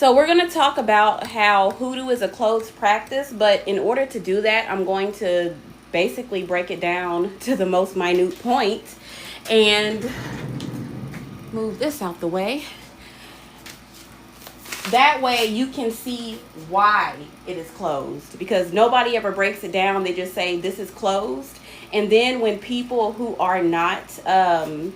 So we're going to talk about how hoodoo is a closed practice, but in order to do that, I'm going to basically break it down to the most minute point and move this out the way. That way you can see why it is closed, because nobody ever breaks it down. They just say this is closed. And then when people who are not, a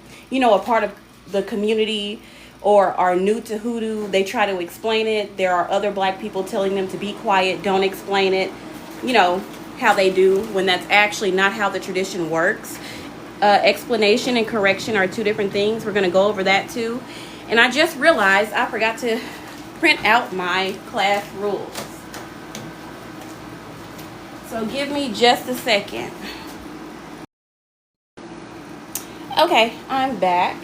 part of the community or are new to hoodoo, they try to explain it. There are other black people telling them to be quiet, don't explain it, how they do, when that's actually not how the tradition works. Explanation and correction are two different things. We're going to go over that too. And I just realized I forgot to print out my class rules. So give me just a second. Okay, I'm back.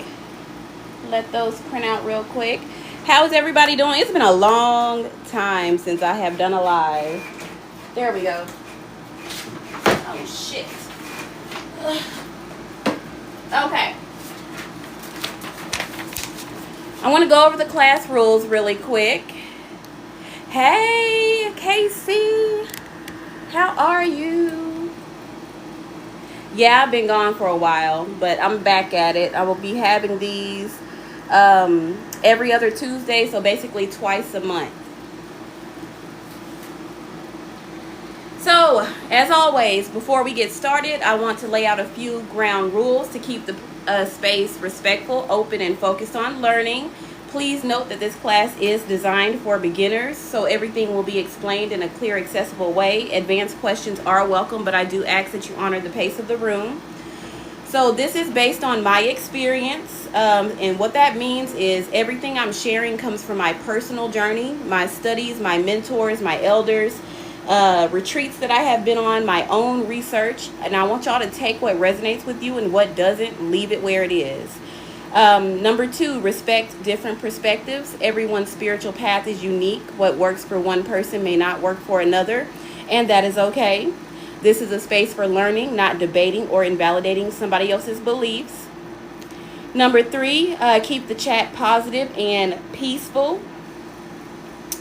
Let those print out real quick. How's everybody doing? It's been a long time since I have done a live. There we go. Oh, shit. Okay. I want to go over the class rules really quick. Hey, Casey. How are you? Yeah, I've been gone for a while, but I'm back at it. I will be having these every other Tuesday, so basically twice a month. So, as always, before we get started, I want to lay out a few ground rules to keep the space respectful, open, and focused on learning. Please note that this class is designed for beginners, so everything will be explained in a clear, accessible way. Advanced questions are welcome, but I do ask that you honor the pace of the room. So this is based on my experience, and what that means is everything I'm sharing comes from my personal journey, my studies, my mentors, my elders, retreats that I have been on, my own research, and I want y'all to take what resonates with you and what doesn't, leave it where it is. Number 2, respect different perspectives. Everyone's spiritual path is unique. What works for one person may not work for another, and that is okay. This is a space for learning, not debating or invalidating somebody else's beliefs. Number 3, keep the chat positive and peaceful,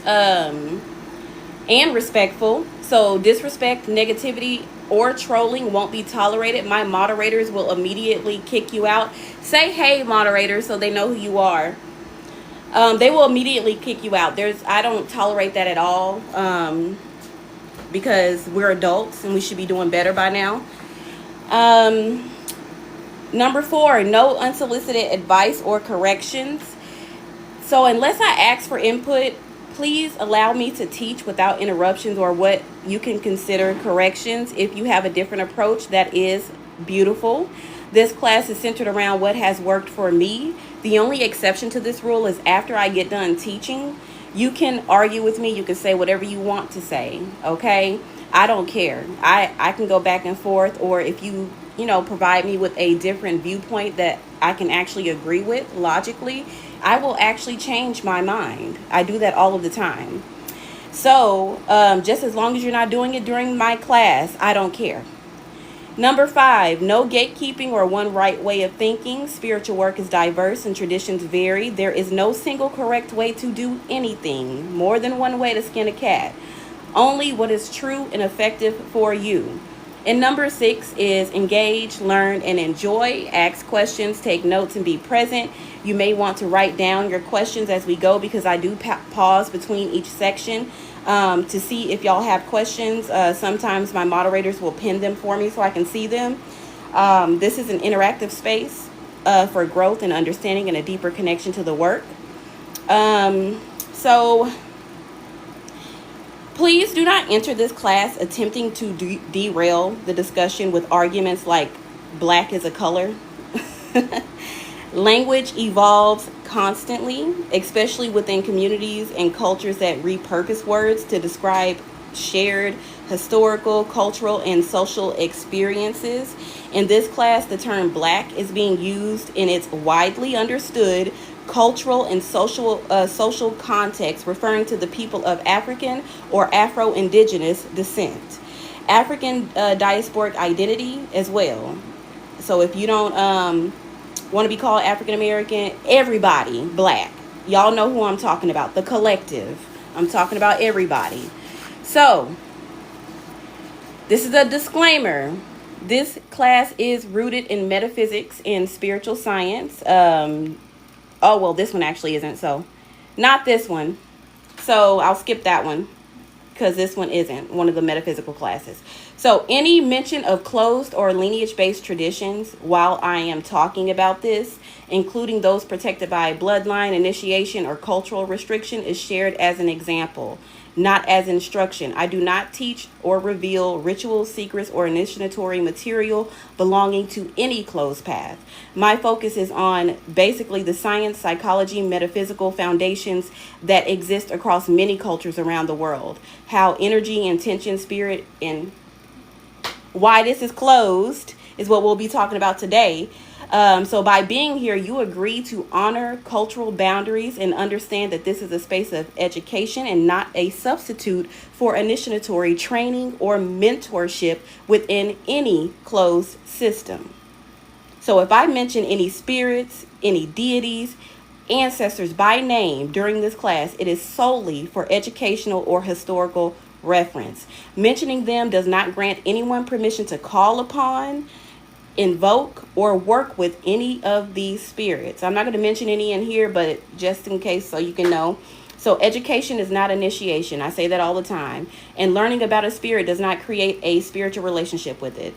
and respectful. So disrespect, negativity, or trolling won't be tolerated. My moderators will immediately kick you out. Say hey, moderators, so they know who you are. They will immediately kick you out. I don't tolerate that at all, because we're adults and we should be doing better by now. Number 4, no unsolicited advice or corrections. So unless I ask for input, please allow me to teach without interruptions or what you can consider corrections. If you have a different approach, that is beautiful. This class is centered around what has worked for me. The only exception to this rule is after I get done teaching, you can argue with me. You can say whatever you want to say, okay? I don't care. I can go back and forth, or if you provide me with a different viewpoint that I can actually agree with logically, I will actually change my mind. I do that all of the time. So just as long as you're not doing it during my class, I don't care. Number 5, no gatekeeping or one right way of thinking. Spiritual work is diverse and traditions vary. There is no single correct way to do anything. More than one way to skin a cat. Only what is true and effective for you. And number 6 is engage, learn, and enjoy. Ask questions, take notes, and be present. You may want to write down your questions as we go, because I do pause between each section to see if y'all have questions. Sometimes my moderators will pin them for me so I can see them. This is an interactive space for growth and understanding and a deeper connection to the work. So please do not enter this class attempting to derail the discussion with arguments like black is a color. Language evolves constantly, especially within communities and cultures that repurpose words to describe shared historical, cultural, and social experiences. In this class, the term black is being used in its widely understood cultural and social context, referring to the people of African or Afro-Indigenous descent. African diasporic identity as well. So if you don't want to be called African American, everybody black. Y'all know who I'm talking about, the collective. I'm talking about everybody. So, this is a disclaimer. This class is rooted in metaphysics and spiritual science. Oh, well, this one actually isn't, so not this one. So I'll skip that one because this one isn't one of the metaphysical classes. So any mention of closed or lineage-based traditions while I am talking about this, including those protected by bloodline, initiation, or cultural restriction, is shared as an example, not as instruction. I do not teach or reveal rituals, secrets, or initiatory material belonging to any closed path. My focus is on basically the science, psychology, metaphysical foundations that exist across many cultures around the world. How energy, intention, spirit, and why this is closed is what we'll be talking about today. So by being here, you agree to honor cultural boundaries and understand that this is a space of education and not a substitute for initiatory training or mentorship within any closed system. So if I mention any spirits, any deities, ancestors by name during this class, it is solely for educational or historical reference. Mentioning them does not grant anyone permission to call upon, invoke, or work with any of these spirits. I'm not going to mention any in here, but just in case so you can know. So education is not initiation. I say that all the time. And learning about a spirit does not create a spiritual relationship with it.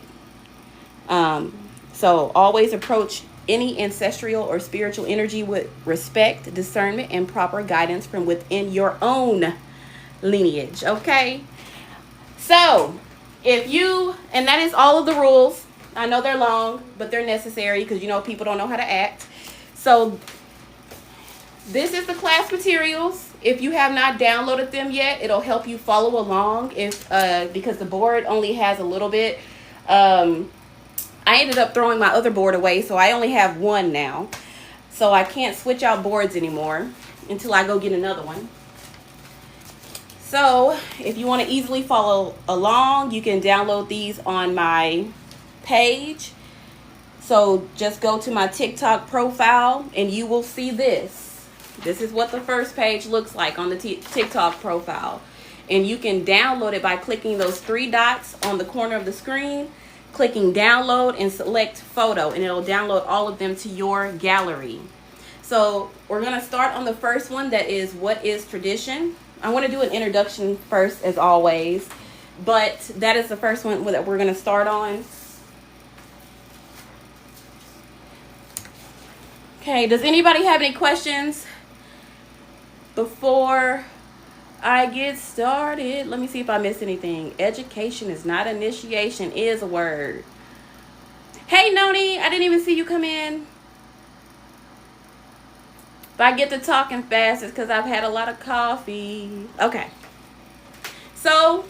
So always approach any ancestral or spiritual energy with respect, discernment, and proper guidance from within your own lineage. Okay? So if you, and that is all of the rules. I know they're long, but they're necessary because, you know, people don't know how to act. So this is the class materials. If you have not downloaded them yet, it'll help you follow along because the board only has a little bit. I ended up throwing my other board away, so I only have one now. So I can't switch out boards anymore until I go get another one. So if you want to easily follow along, you can download these on my page. So just go to my TikTok profile and you will see this. This is what the first page looks like on the TikTok profile. And you can download it by clicking those three dots on the corner of the screen, clicking download and select photo, and it'll download all of them to your gallery. So we're going to start on the first one, that is what is tradition. I want to do an introduction first as always, but that is the first one that we're going to start on. Okay, does anybody have any questions before I get started? Let me see if I missed anything. Education is not initiation is a word. Hey, Noni, I didn't even see you come in. If I get to talking fast, it's because I've had a lot of coffee. Okay. So,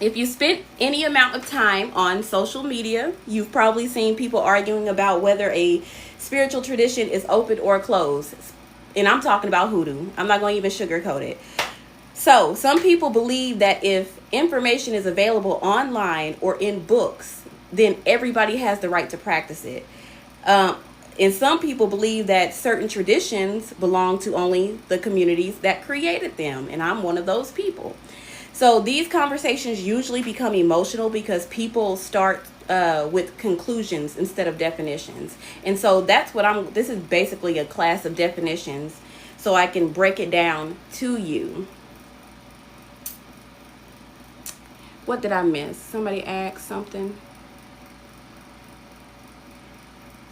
if you spent any amount of time on social media, you've probably seen people arguing about whether a spiritual tradition is open or closed. And I'm talking about hoodoo. I'm not going to even sugarcoat it. So, some people believe that if information is available online or in books, then everybody has the right to practice it. And some people believe that certain traditions belong to only the communities that created them. And I'm one of those people. So these conversations usually become emotional because people start with conclusions instead of definitions. And so that's what this is basically a class of definitions so I can break it down to you. What did I miss? Somebody asked something.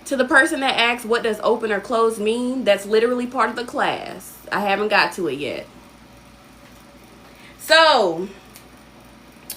To the person that asks, what does open or closed mean? That's literally part of the class. I haven't got to it yet. So,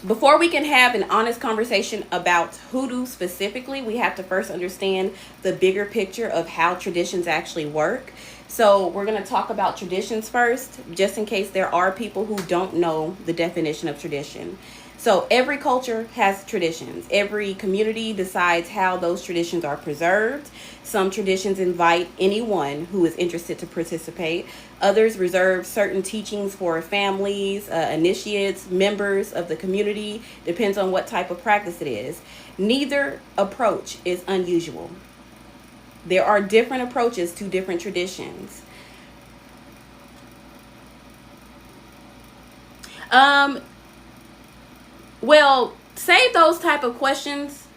before we can have an honest conversation about hoodoo specifically, we have to first understand the bigger picture of how traditions actually work. So, we're going to talk about traditions first, just in case there are people who don't know the definition of tradition. So every culture has traditions. Every community decides how those traditions are preserved. Some traditions invite anyone who is interested to participate. Others reserve certain teachings for families, initiates, members of the community. Depends on what type of practice it is. Neither approach is unusual. There are different approaches to different traditions. Um, well, save those type of questions.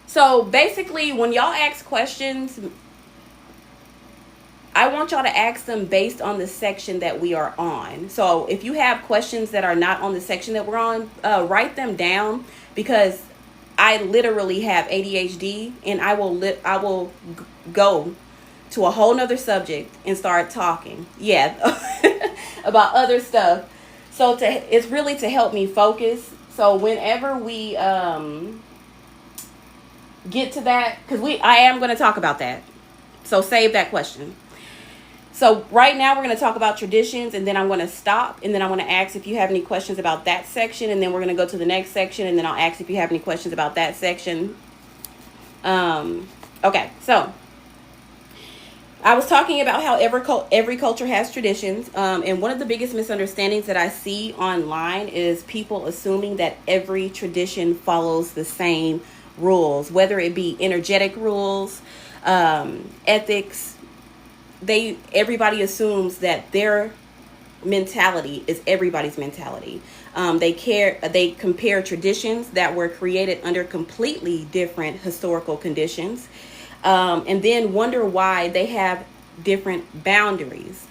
So basically, when y'all ask questions, I want y'all to ask them based on the section that we are on. So if you have questions that are not on the section that we're on, write them down, because I literally have ADHD, and I will go to a whole nother subject and start talking. Yeah, about other stuff. So it's really to help me focus. So whenever we get to that, because I am going to talk about that. So save that question. So right now we're going to talk about traditions, and then I'm going to stop, and then I'm going to ask if you have any questions about that section, and then we're going to go to the next section, and then I'll ask if you have any questions about that section. Okay, so I was talking about how every culture has traditions, and one of the biggest misunderstandings that I see online is people assuming that every tradition follows the same rules, whether it be energetic rules, ethics. Everybody assumes that their mentality is everybody's mentality. They compare traditions that were created under completely different historical conditions, and then wonder why they have different boundaries.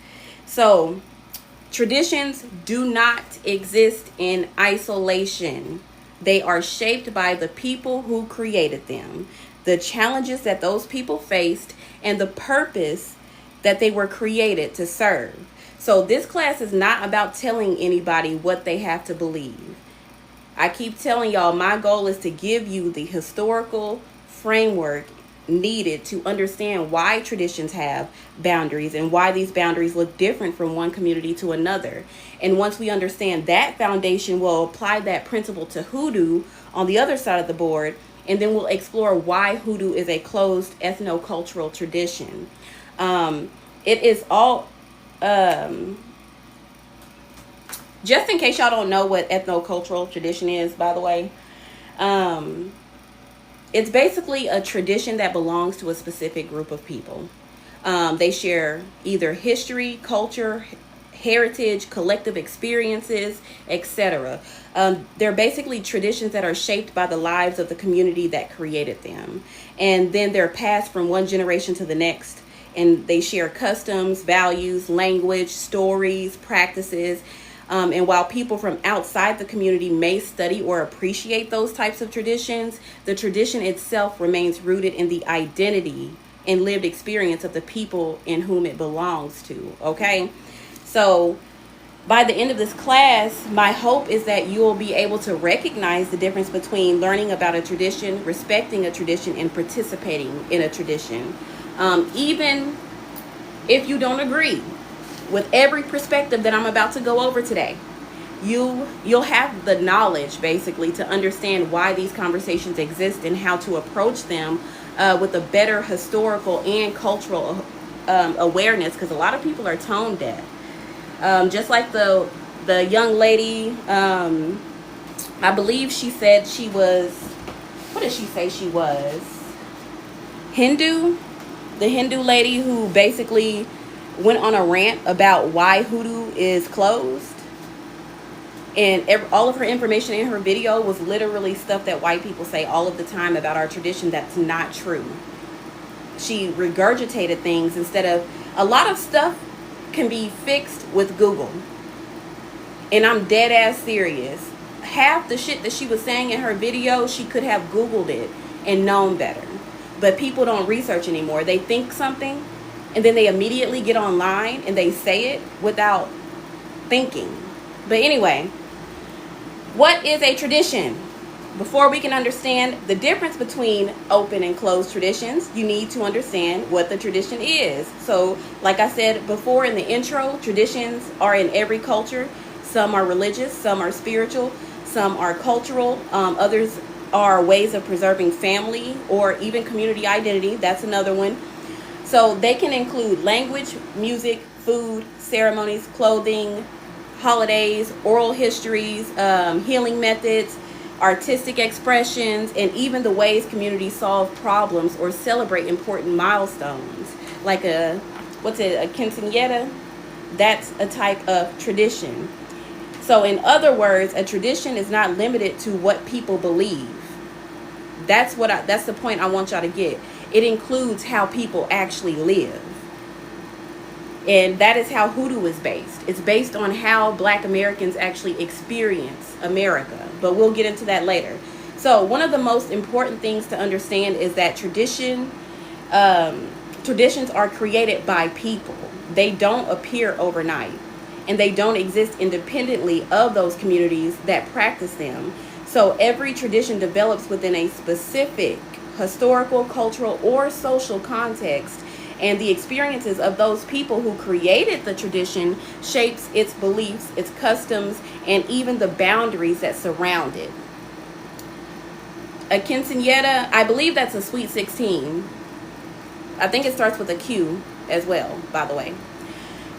So traditions do not exist in isolation. They are shaped by the people who created them, the challenges that those people faced, and the purpose that they were created to serve. So this class is not about telling anybody what they have to believe. I keep telling y'all, my goal is to give you the historical framework needed to understand why traditions have boundaries and why these boundaries look different from one community to another. And once we understand that foundation, we'll apply that principle to Hoodoo on the other side of the board, and then we'll explore why Hoodoo is a closed ethno-cultural tradition. It is all, just in case y'all don't know what ethno-cultural tradition is, by the way, it's basically a tradition that belongs to a specific group of people. They share either history, culture, heritage, collective experiences, etc. They're basically traditions that are shaped by the lives of the community that created them. And then they're passed from one generation to the next. And they share customs, values, language, stories, practices. And while people from outside the community may study or appreciate those types of traditions, the tradition itself remains rooted in the identity and lived experience of the people in whom it belongs to. Okay? So by the end of this class, my hope is that you will be able to recognize the difference between learning about a tradition, respecting a tradition, and participating in a tradition. Even if you don't agree with every perspective that I'm about to go over today, you'll have the knowledge basically to understand why these conversations exist and how to approach them with a better historical and cultural awareness, because a lot of people are tone deaf. Just like the young lady, I believe she said she was, what did she say she was? Hindu? The Hindu lady who basically went on a rant about why Hoodoo is closed. And all of her information in her video was literally stuff that white people say all of the time about our tradition that's not true. She regurgitated things instead of, a lot of stuff can be fixed with Google. And I'm dead ass serious. Half the shit that she was saying in her video, she could have Googled it and known better. But people don't research anymore. They think something, and then they immediately get online and they say it without thinking. But anyway, what is a tradition? Before we can understand the difference between open and closed traditions, you need to understand what the tradition is. So, like I said before in the intro, traditions are in every culture. Some are religious, some are spiritual, some are cultural, others are ways of preserving family or even community identity. That's another one. So they can include language, music, food, ceremonies, clothing, holidays, oral histories, healing methods, artistic expressions, and even the ways communities solve problems or celebrate important milestones. Like a quinceañera, that's a type of tradition. So in other words, a tradition is not limited to what people believe. That's the point I want y'all to get. It includes how people actually live. And that is how Hoodoo is based. It's based on how Black Americans actually experience America. But we'll get into that later. So one of the most important things to understand is that traditions are created by people. They don't appear overnight. And they don't exist independently of those communities that practice them. So every tradition develops within a specific historical, cultural, or social context. And the experiences of those people who created the tradition shapes its beliefs, its customs, and even the boundaries that surround it. A quinceañera, I believe that's a sweet 16. I think it starts with a Q as well, by the way.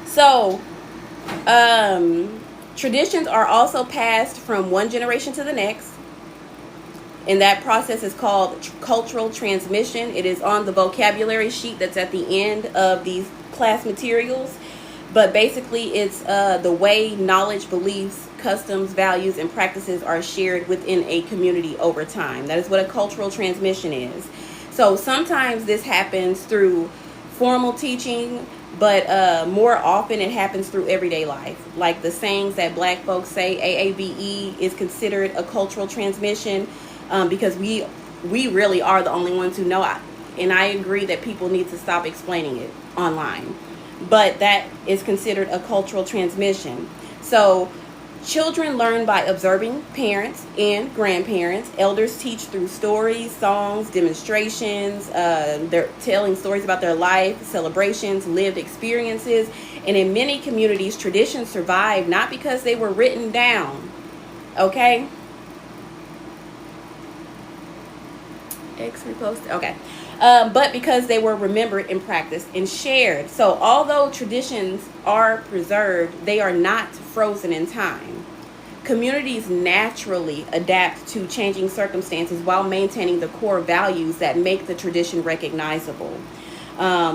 So, traditions are also passed from one generation to the next. And that process is called cultural transmission. It is on the vocabulary sheet that's at the end of these class materials. But basically, it's the way knowledge, beliefs, customs, values, and practices are shared within a community over time. That is what a cultural transmission is. So sometimes this happens through formal teaching, but more often it happens through everyday life. Like the sayings that Black folks say, AABE is considered a cultural transmission. Because we really are the only ones who know. And I agree that people need to stop explaining it online. But that is considered a cultural transmission. So children learn by observing parents and grandparents. Elders teach through stories, songs, demonstrations. They're telling stories about their life, celebrations, lived experiences. And in many communities, traditions survive not because they were written down. Okay? Okay. But because they were remembered and practiced and shared. So although traditions are preserved, they are not frozen in time. Communities naturally adapt to changing circumstances while maintaining the core values that make the tradition recognizable,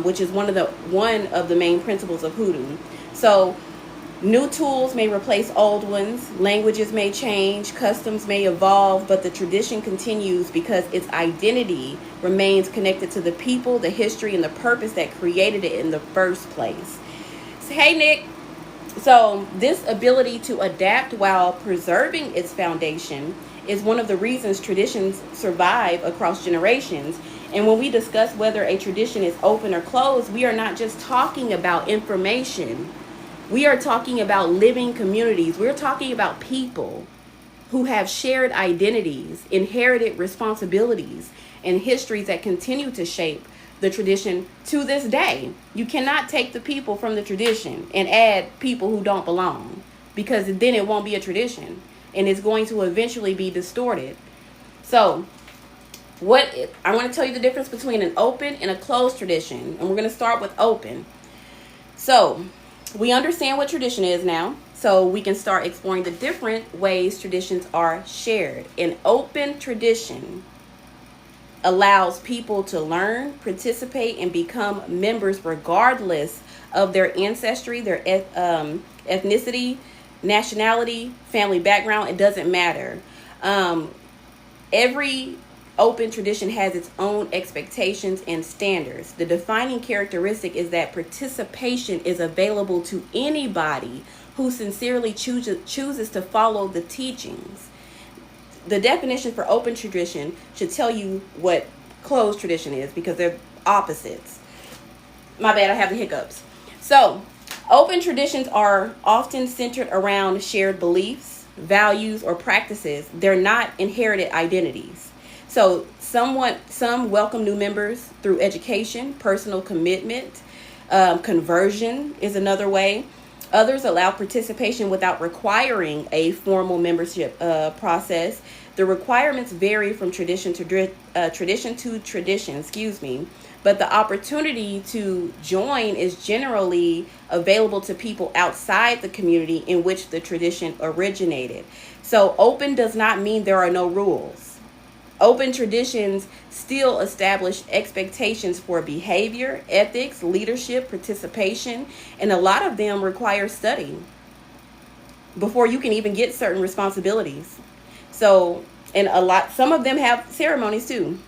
which is one of the main principles of Hoodoo. So new tools may replace old ones, languages may change, customs may evolve, but the tradition continues because its identity remains connected to the people, the history, and the purpose that created it in the first place. So, hey, Nick. So this ability to adapt while preserving its foundation is one of the reasons traditions survive across generations. And when we discuss whether a tradition is open or closed, we are not just talking about information. We are talking about living communities. We're talking about people who have shared identities, inherited responsibilities, and histories that continue to shape the tradition to this day. You cannot take the people from the tradition and add people who don't belong, because then it won't be a tradition and it's going to eventually be distorted. So I want to tell you the difference between an open and a closed tradition. And we're going to start with open. So we understand what tradition is now, so we can start exploring the different ways traditions are shared. An open tradition allows people to learn, participate, and become members regardless of their ancestry, their ethnicity, nationality, family background. It doesn't matter. Every open tradition has its own expectations and standards. The defining characteristic is that participation is available to anybody who sincerely chooses to follow the teachings. The definition for open tradition should tell you what closed tradition is, because they're opposites. My bad, I have the hiccups. So, open traditions are often centered around shared beliefs, values, or practices. They're not inherited identities. So some welcome new members through education, personal commitment, conversion is another way. Others allow participation without requiring a formal membership process. The requirements vary from tradition to tradition, but the opportunity to join is generally available to people outside the community in which the tradition originated. So open does not mean there are no rules. Open traditions still establish expectations for behavior, ethics, leadership, participation, and a lot of them require study. before you can even get certain responsibilities. So, and some of them have ceremonies too.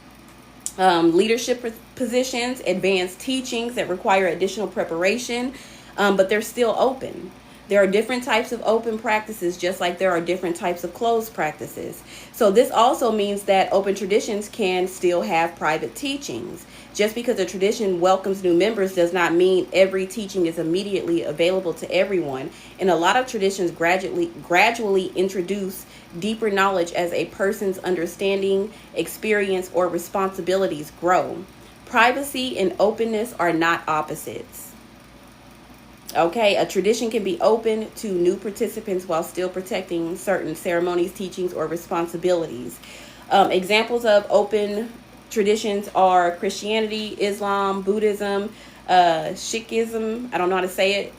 Leadership positions, advanced teachings that require additional preparation, but they're still open. There are different types of open practices, just like there are different types of closed practices. So this also means that open traditions can still have private teachings. Just because a tradition welcomes new members does not mean every teaching is immediately available to everyone. And a lot of traditions gradually introduce deeper knowledge as a person's understanding, experience, or responsibilities grow. Privacy and openness are not opposites. Okay, a tradition can be open to new participants while still protecting certain ceremonies, teachings, or responsibilities. Examples of open traditions are Christianity, Islam, Buddhism, Sikhism. I don't know how to say it.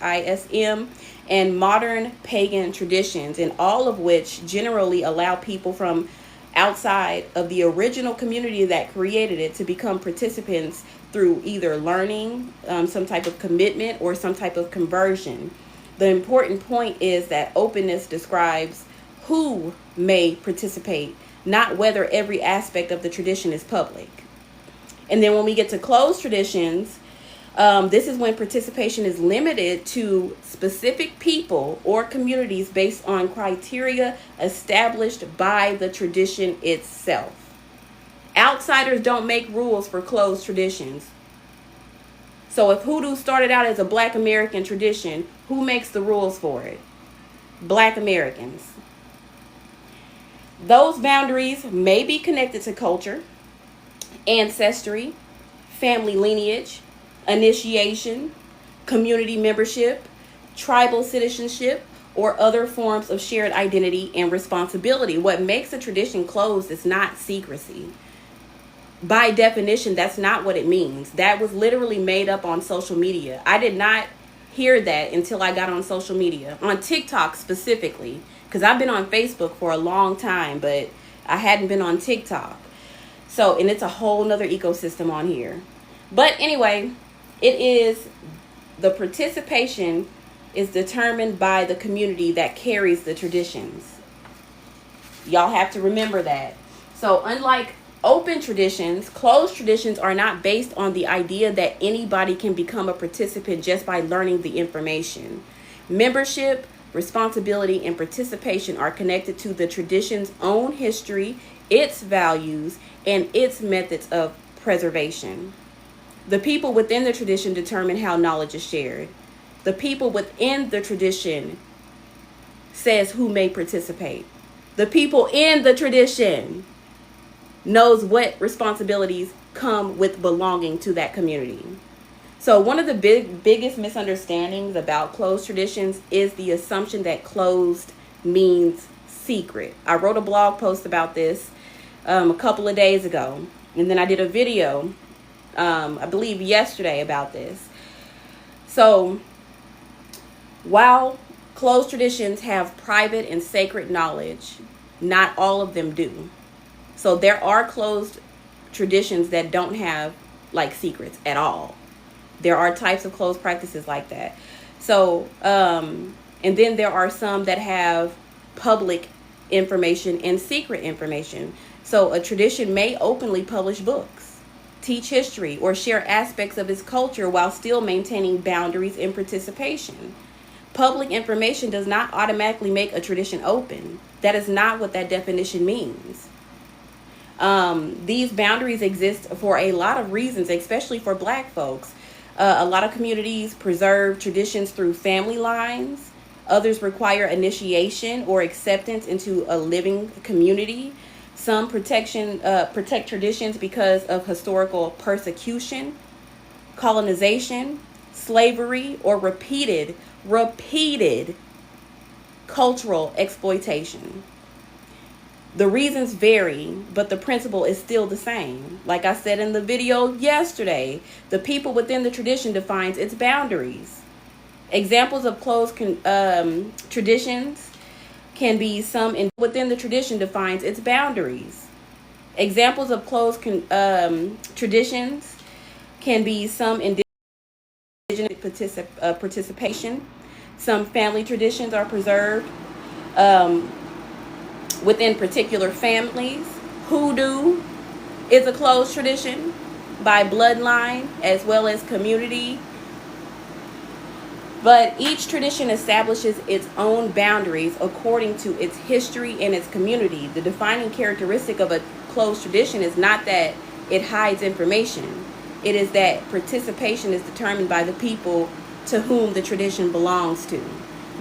Sikhism, and modern pagan traditions, and all of which generally allow people from outside of the original community that created it to become participants through either learning, some type of commitment, or some type of conversion. The important point is that openness describes who may participate, not whether every aspect of the tradition is public. And then when we get to closed traditions, this is when participation is limited to specific people or communities based on criteria established by the tradition itself. Outsiders don't make rules for closed traditions. So if Hoodoo started out as a Black American tradition, who makes the rules for it? Black Americans. Those boundaries may be connected to culture, ancestry, family lineage, initiation, community membership, tribal citizenship, or other forms of shared identity and responsibility. What makes a tradition closed is not secrecy. By definition, that's not what it means. That was literally made up on social media. I did not hear that until I got on social media, on TikTok specifically, because I've been on Facebook for a long time, but I hadn't been on TikTok. So, and it's a whole nother ecosystem on here. But anyway, the participation is determined by the community that carries the traditions. Y'all have to remember that. So unlike open traditions, closed traditions are not based on the idea that anybody can become a participant just by learning the information. Membership, responsibility, and participation are connected to the tradition's own history, its values, and its methods of preservation. The people within the tradition determine how knowledge is shared. The people within the tradition says who may participate. The people in the tradition knows what responsibilities come with belonging to that community. So one of the biggest misunderstandings about closed traditions is the assumption that closed means secret. I wrote a blog post about this a couple of days ago, and then I did a video I believe yesterday about this. So while closed traditions have private and sacred knowledge, not all of them do. So there are closed traditions that don't have like secrets at all. There are types of closed practices like that. So, and then there are some that have public information and secret information. So a tradition may openly publish books, teach history, or share aspects of its culture while still maintaining boundaries and participation. Public information does not automatically make a tradition open. That is not what that definition means. These boundaries exist for a lot of reasons, especially for Black folks. A lot of communities preserve traditions through family lines. Others require initiation or acceptance into a living community. Some protect traditions because of historical persecution, colonization, slavery, or repeated cultural exploitation. The reasons vary, but the principle is still the same. Like I said in the video yesterday, the people within the tradition defines its boundaries. Examples of closed traditions can be some within the tradition defines its boundaries. Examples of closed traditions can be some indigenous participation, Some family traditions are preserved within particular families. Hoodoo is a closed tradition by bloodline as well as community. But each tradition establishes its own boundaries according to its history and its community. The defining characteristic of a closed tradition is not that it hides information. It is that participation is determined by the people to whom the tradition belongs to.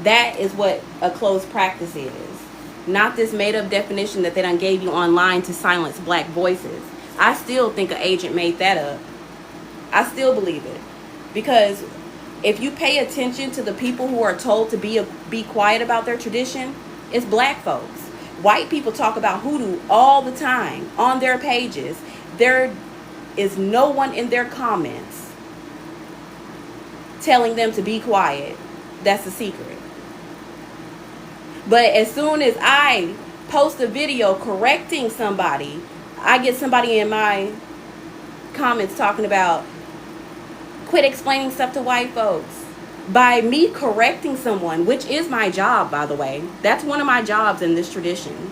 That is what a closed practice is. Not this made-up definition that they done gave you online to silence black voices. I still think an agent made that up. I still believe it. Because if you pay attention to the people who are told to be quiet about their tradition, it's black folks. White people talk about hoodoo all the time on their pages. There is no one in their comments telling them to be quiet. That's a secret. But as soon as I post a video correcting somebody, I get somebody in my comments talking about, quit explaining stuff to white folks. By me correcting someone, which is my job, by the way, that's one of my jobs in this tradition,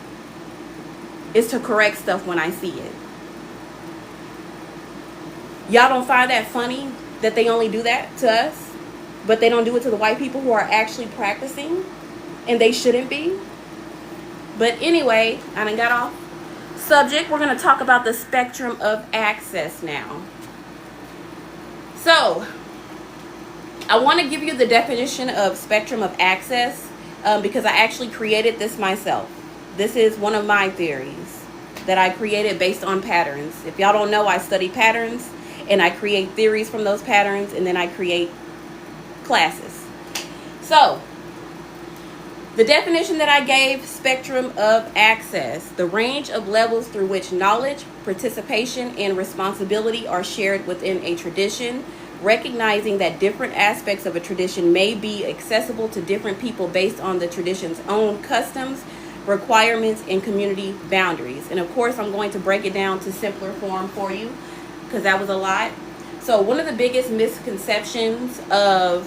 is to correct stuff when I see it. Y'all don't find that funny that they only do that to us, but they don't do it to the white people who are actually practicing, and they shouldn't be? But anyway, I done got off subject. We're going to talk about the spectrum of access now. So, I want to give you the definition of spectrum of access because I actually created this myself. This is one of my theories that I created based on patterns. If y'all don't know, I study patterns and I create theories from those patterns, and then I create classes. So, the definition that I gave, spectrum of access, the range of levels through which knowledge, participation, and responsibility are shared within a tradition, recognizing that different aspects of a tradition may be accessible to different people based on the tradition's own customs, requirements, and community boundaries. And of course, I'm going to break it down to simpler form for you because that was a lot. So one of the biggest misconceptions about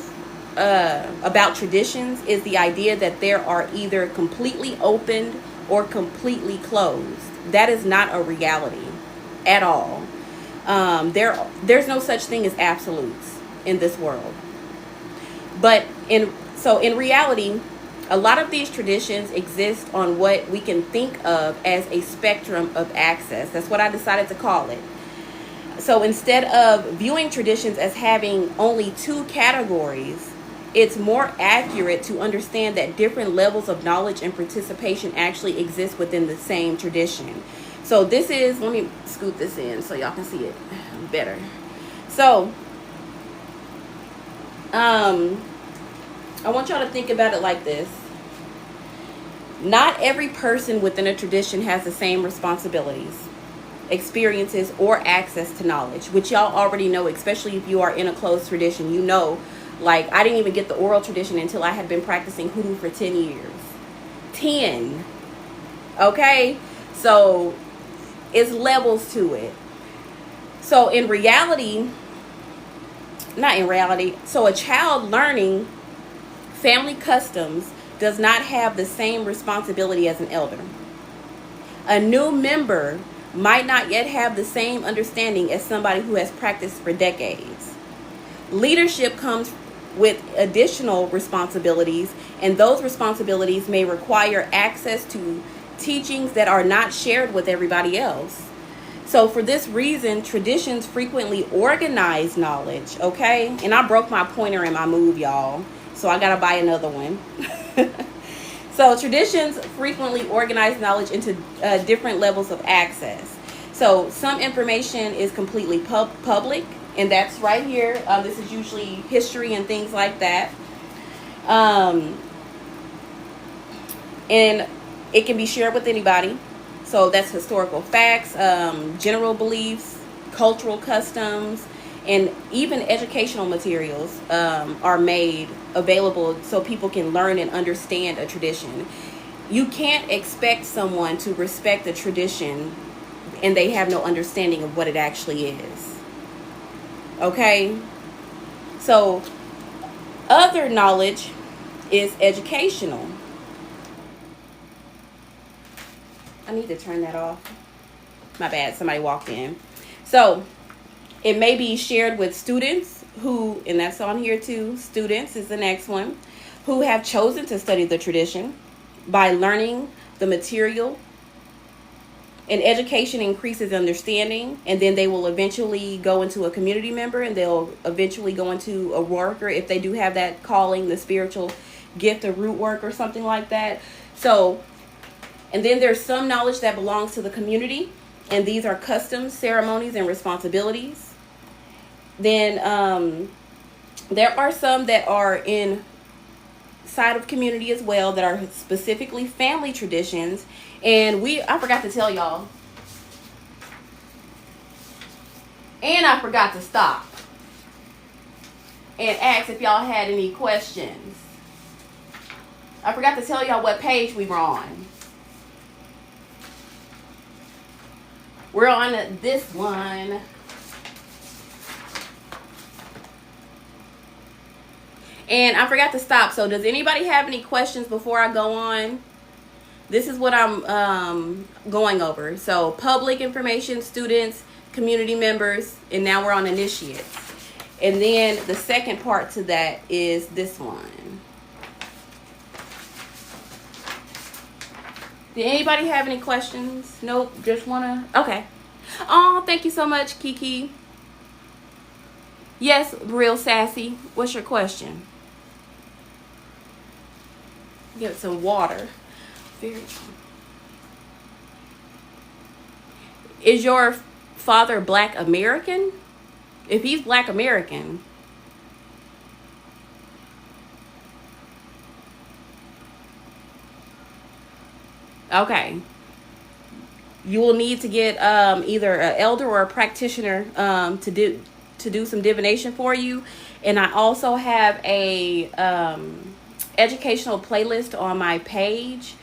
traditions is the idea that there are either completely opened or completely closed. That is not a reality at all. There's no such thing as absolutes in this world. But in reality, a lot of these traditions exist on what we can think of as a spectrum of access. That's what I decided to call it. So instead of viewing traditions as having only two categories, it's more accurate to understand that different levels of knowledge and participation actually exist within the same tradition. So this is, let me scoot this in so y'all can see it better. So, I want y'all to think about it like this. Not every person within a tradition has the same responsibilities, experiences, or access to knowledge, which y'all already know, especially if you are in a closed tradition. You know, like, I didn't even get the oral tradition until I had been practicing hoodoo for 10 years. 10. Okay? So, it's levels to it. So, so a child learning family customs does not have the same responsibility as an elder. A new member might not yet have the same understanding as somebody who has practiced for decades. Leadership comes with additional responsibilities, and those responsibilities may require access to teachings that are not shared with everybody else. So for this reason, traditions frequently organize knowledge, okay? And I broke my pointer in my move, y'all, so I gotta buy another one. So traditions frequently organize knowledge into different levels of access. So some information is completely public, and that's right here. This is usually history and things like that. And it can be shared with anybody. So that's historical facts, general beliefs, cultural customs, and even educational materials are made available so people can learn and understand a tradition. You can't expect someone to respect a tradition and they have no understanding of what it actually is. Okay? So, other knowledge is educational. I need to turn that off. My bad, somebody walked in. So it may be shared with students who, and that's on here too, students is the next one, who have chosen to study the tradition by learning the material. And education increases understanding, and then they will eventually go into a community member, and they'll eventually go into a worker if they do have that calling, the spiritual gift of root work or something like that. So, and then there's some knowledge that belongs to the community, and these are customs, ceremonies, and responsibilities. Then there are some that are inside of community as well that are specifically family traditions. And I forgot to tell y'all. And I forgot to stop and ask if y'all had any questions. I forgot to tell y'all what page we were on. We're on this one. And I forgot to stop. So does anybody have any questions before I go on? This is what I'm going over. So public information, students, community members, and now we're on initiates. And then the second part to that is this one. Did anybody have any questions? Nope, just wanna, okay. Oh, thank you so much, Kiki. Yes, Real Sassy, what's your question? Get some water. Is your father Black American? If he's Black American, okay, you will need to get either an elder or a practitioner to do some divination for you. And I also have a educational playlist on my page,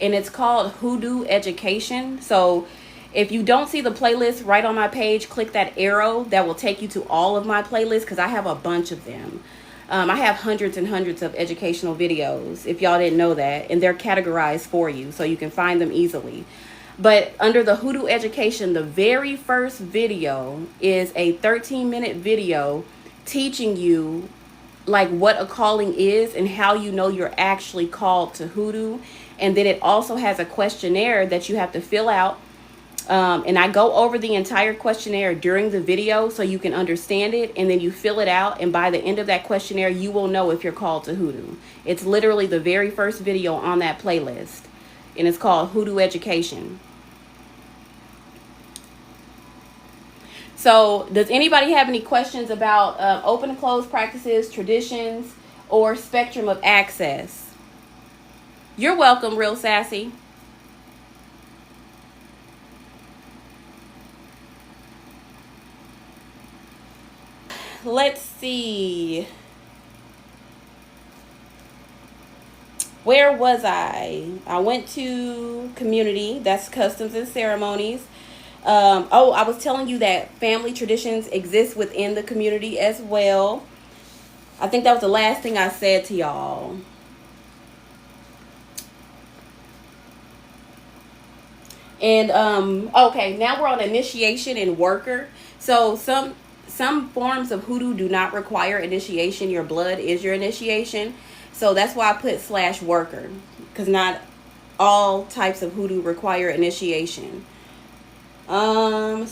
and it's called Hoodoo Education. So if you don't see the playlist right on my page, click that arrow that will take you to all of my playlists, because I have a bunch of them. I have hundreds and hundreds of educational videos, if y'all didn't know that, and they're categorized for you so you can find them easily. But under the Hoodoo Education, the very first video is a 13-minute video teaching you like what a calling is and how you know you're actually called to hoodoo. And then it also has a questionnaire that you have to fill out. And I go over the entire questionnaire during the video so you can understand it, and then you fill it out, and by the end of that questionnaire you will know if you're called to hoodoo. It's literally the very first video on that playlist, and it's called Hoodoo Education. So does anybody have any questions about open and closed practices, traditions, or spectrum of access? You're welcome, Real Sassy. Let's see. Where was I? I went to community. That's customs and ceremonies. I was telling you that family traditions exist within the community as well. I think that was the last thing I said to y'all. And okay, now we're on initiation and worker. So some forms of hoodoo do not require initiation. Your blood is your initiation. So that's why I put /worker, because not all types of hoodoo require initiation. So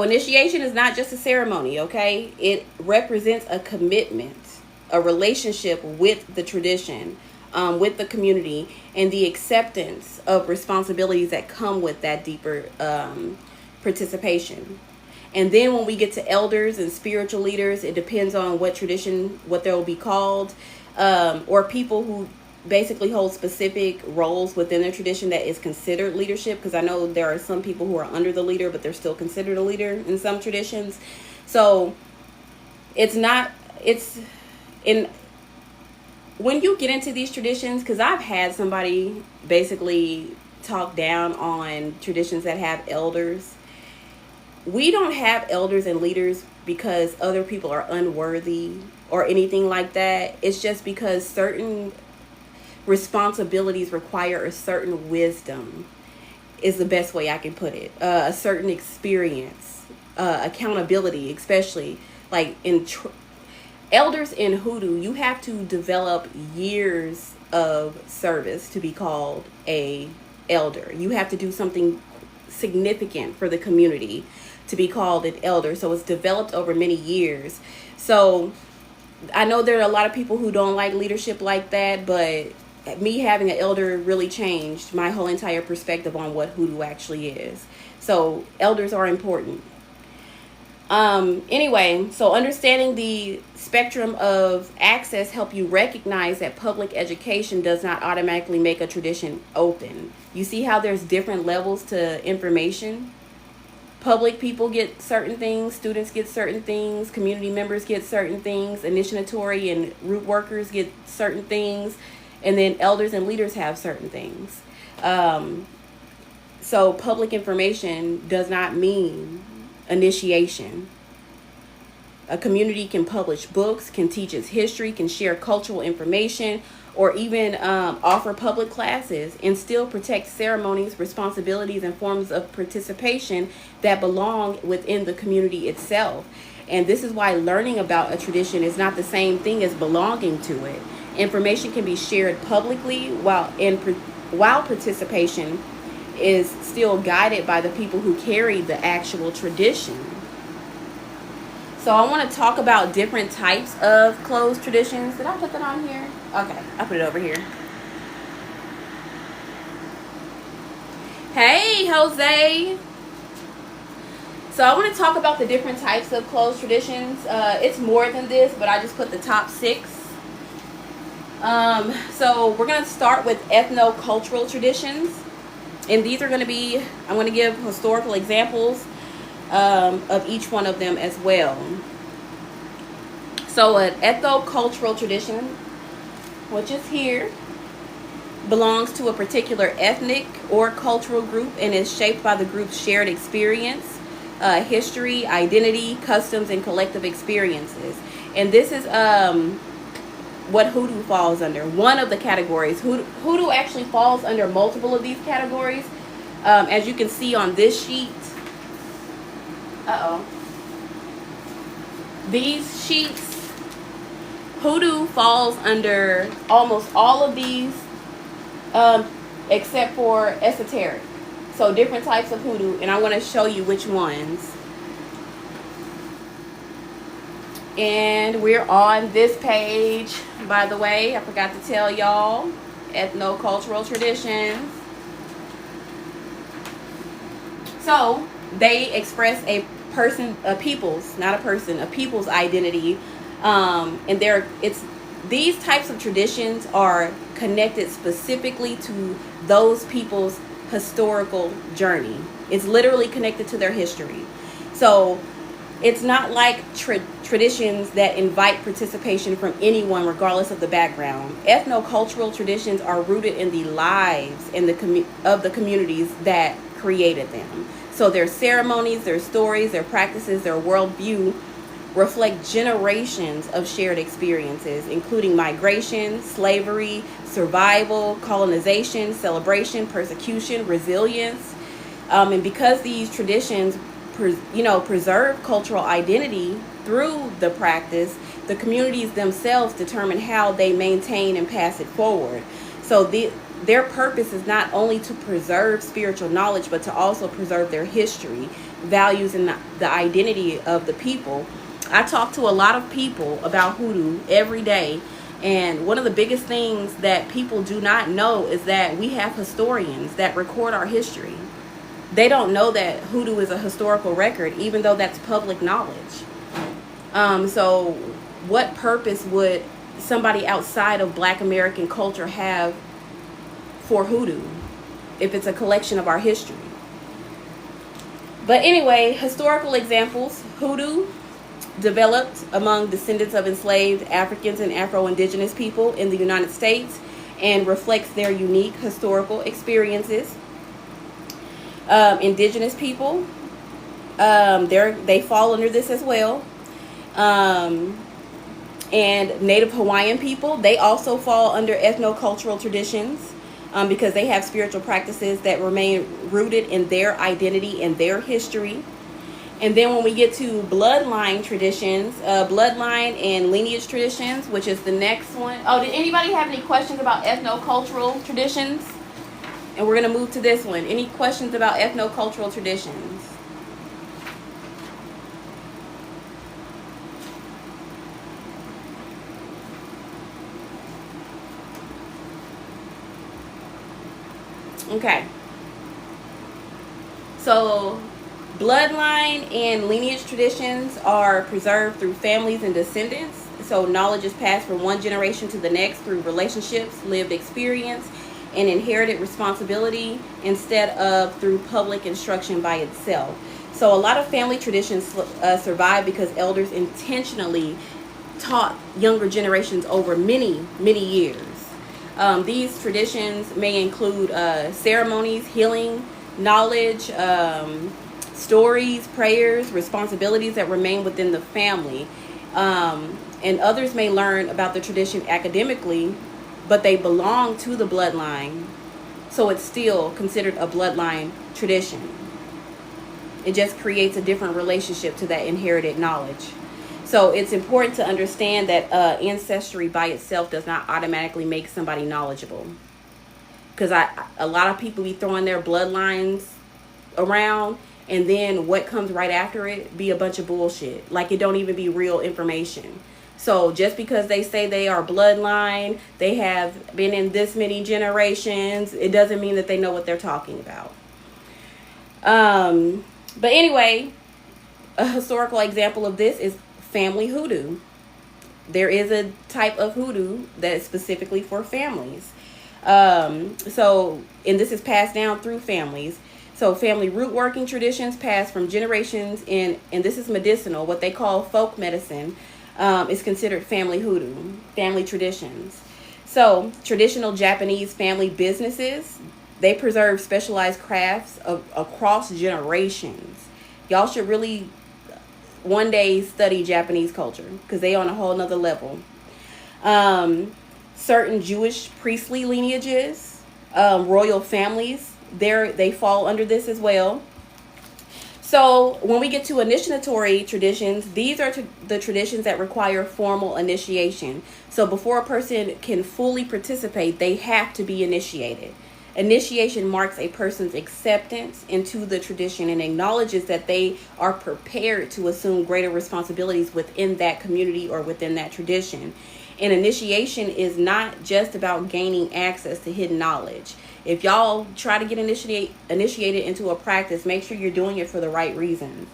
initiation is not just a ceremony, okay? It represents a commitment, a relationship with the tradition, with the community, and the acceptance of responsibilities that come with that deeper participation. And then when we get to elders and spiritual leaders, it depends on what tradition, what they'll be called, or people who basically hold specific roles within their tradition that is considered leadership, because I know there are some people who are under the leader, but they're still considered a leader in some traditions. So when you get into these traditions, because I've had somebody basically talk down on traditions that have elders, we don't have elders and leaders because other people are unworthy or anything like that. It's just because certain responsibilities require a certain wisdom, is the best way I can put it. A certain experience, accountability, especially like elders in Hoodoo. You have to develop years of service to be called a elder. You have to do something significant for the community to be called an elder. So it's developed over many years. So I know there are a lot of people who don't like leadership like that, but me having an elder really changed my whole entire perspective on what Hoodoo actually is. So elders are important. Anyway, so understanding the spectrum of access help you recognize that public education does not automatically make a tradition open. You see how there's different levels to information? Public people get certain things, students get certain things, community members get certain things, initiatory and root workers get certain things, and then elders and leaders have certain things. So public information does not mean initiation. A community can publish books, can teach its history, can share cultural information, or even offer public classes and still protect ceremonies, responsibilities, and forms of participation that belong within the community itself. And this is why learning about a tradition is not the same thing as belonging to it. Information can be shared publicly while participation is still guided by the people who carry the actual tradition. So I want to talk about different types of closed traditions. Did I put that on here? Okay, I put it over here. Hey, Jose. So I want to talk about the different types of closed traditions. It's more than this, but I just put the top 6. So we're going to start with ethno-cultural traditions. And these are going to be, I'm going to give historical examples of each one of them as well. So an ethno-cultural tradition, which is here, belongs to a particular ethnic or cultural group and is shaped by the group's shared experience, history, identity, customs, and collective experiences. And this is what Hoodoo falls under. One of the categories. Hoodoo actually falls under multiple of these categories. As you can see on this sheet. These sheets, Hoodoo falls under almost all of these, except for esoteric. So different types of Hoodoo, and I want to show you which ones. And we're on this page, by the way. I forgot to tell y'all. Ethno-cultural traditions. So they express a people's identity, and these types of traditions are connected specifically to those people's historical journey. It's literally connected to their history. So it's not like traditions that invite participation from anyone regardless of the background. Ethno-cultural traditions are rooted in the lives and of the communities that created them. So their ceremonies, their stories, their practices, their worldview reflect generations of shared experiences, including migration, slavery, survival, colonization, celebration, persecution, resilience. And because these traditions preserve cultural identity through the practice, the communities themselves determine how they maintain and pass it forward. So their purpose is not only to preserve spiritual knowledge, but to also preserve their history, values, and the identity of the people. I talk to a lot of people about Hoodoo every day, and one of the biggest things that people do not know is that we have historians that record our history. They don't know that Hoodoo is a historical record, even though that's public knowledge. So what purpose would somebody outside of Black American culture have for Hoodoo if it's a collection of our history? But anyway, historical examples. Hoodoo developed among descendants of enslaved Africans and Afro-Indigenous people in the United States and reflects their unique historical experiences. Indigenous people They fall under this as well. Um, and Native Hawaiian people, they also fall under ethno-cultural traditions, because they have spiritual practices that remain rooted in their identity and their history. And then when we get to bloodline traditions, bloodline and lineage traditions, which is the next one. Oh, did anybody have any questions about ethno-cultural traditions? And we're going to move to this one. Any questions about ethno-cultural traditions? Okay. So, bloodline and lineage traditions are preserved through families and descendants. So, knowledge is passed from one generation to the next through relationships, lived experience, and inherited responsibility instead of through public instruction by itself. So, a lot of family traditions survive because elders intentionally taught younger generations over many, many years. These traditions may include ceremonies, healing, knowledge, stories, prayers, responsibilities that remain within the family. And others may learn about the tradition academically, but they belong to the bloodline, so it's still considered a bloodline tradition. It just creates a different relationship to that inherited knowledge. So it's important to understand that ancestry by itself does not automatically make somebody knowledgeable. Because a lot of people be throwing their bloodlines around, and then what comes right after it be a bunch of bullshit. Like, it don't even be real information. So just because they say they are bloodline, they have been in this many generations, it doesn't mean that they know what they're talking about. But anyway, a historical example of this is family hoodoo. There is a type of hoodoo that is specifically for families. And this is passed down through families. So family root working traditions passed from generations and this is medicinal. What they call folk medicine is considered family hoodoo, family traditions. So traditional Japanese family businesses, they preserve specialized crafts across generations. Y'all should really one day study Japanese culture because they on a whole nother level. Certain Jewish priestly lineages, royal families, they fall under this as well. So when we get to initiatory traditions, these are the traditions that require formal initiation. So before a person can fully participate, they have to be initiated. Initiation marks a person's acceptance into the tradition and acknowledges that they are prepared to assume greater responsibilities within that community or within that tradition. And initiation is not just about gaining access to hidden knowledge. If y'all try to get initiated into a practice, make sure you're doing it for the right reasons,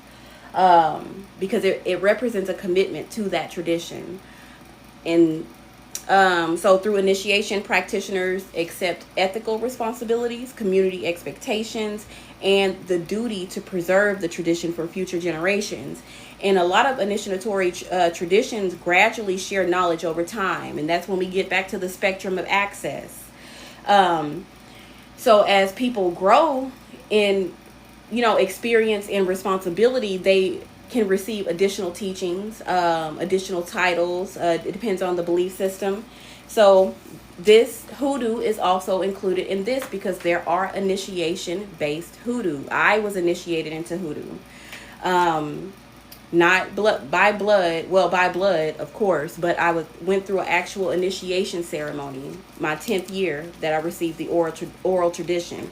because it represents a commitment to that tradition. And so through initiation, practitioners accept ethical responsibilities, community expectations, and the duty to preserve the tradition for future generations. And a lot of initiatory traditions gradually share knowledge over time. And that's when we get back to the spectrum of access. So as people grow in, experience and responsibility, they can receive additional teachings, additional titles. It depends on the belief system. So this hoodoo is also included in this because there are initiation-based hoodoo. I was initiated into hoodoo. Not by blood, of course, but I went through an actual initiation ceremony, my 10th year that I received the oral tradition.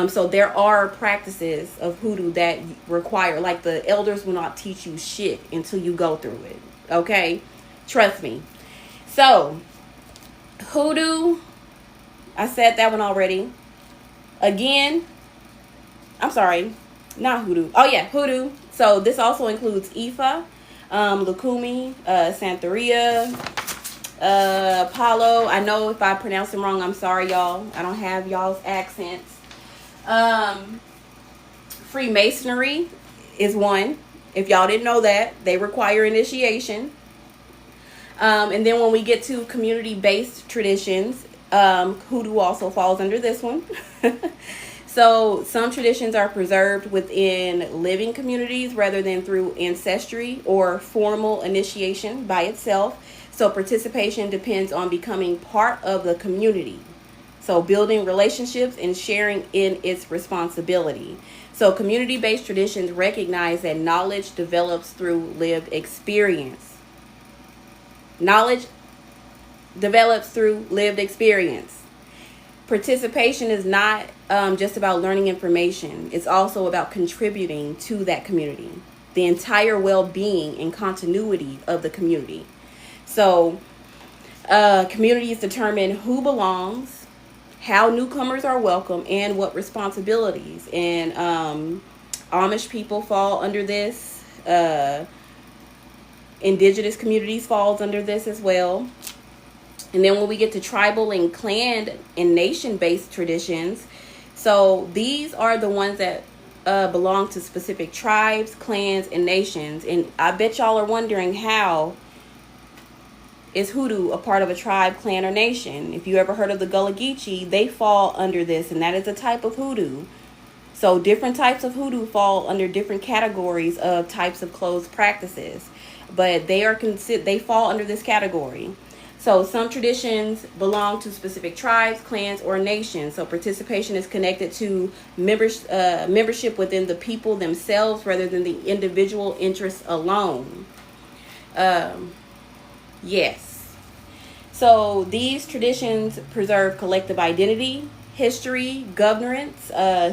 So there are practices of hoodoo that require, like the elders will not teach you shit until you go through it. Okay? Trust me. So, hoodoo, I said that one already. Again, I'm sorry, not hoodoo. Oh yeah, hoodoo. So this also includes Ifa, Lukumi, Santeria, Apollo. I know if I pronounce them wrong, I'm sorry, y'all. I don't have y'all's accents. Freemasonry is one. If y'all didn't know that, they require initiation. And then when we get to community-based traditions, hoodoo also falls under this one. So some traditions are preserved within living communities rather than through ancestry or formal initiation by itself. So participation depends on becoming part of the community. So building relationships and sharing in its responsibility. So community-based traditions recognize that knowledge develops through lived experience. Knowledge develops through lived experience. Participation is not just about learning information. It's also about contributing to that community, the entire well-being and continuity of the community. So communities determine who belongs, how newcomers are welcome, and what responsibilities. And Amish people fall under this. Indigenous communities falls under this as well. And then when we get to tribal and clan and nation-based traditions, so these are the ones that belong to specific tribes, clans, and nations. And I bet y'all are wondering, how is Hoodoo a part of a tribe, clan, or nation? If you ever heard of the Gullah Geechee, they fall under this, and that is a type of Hoodoo. So different types of Hoodoo fall under different categories of types of closed practices, but they fall under this category. So some traditions belong to specific tribes, clans, or nations. So participation is connected to membership within the people themselves rather than the individual interests alone. Yes. So these traditions preserve collective identity, history, governance,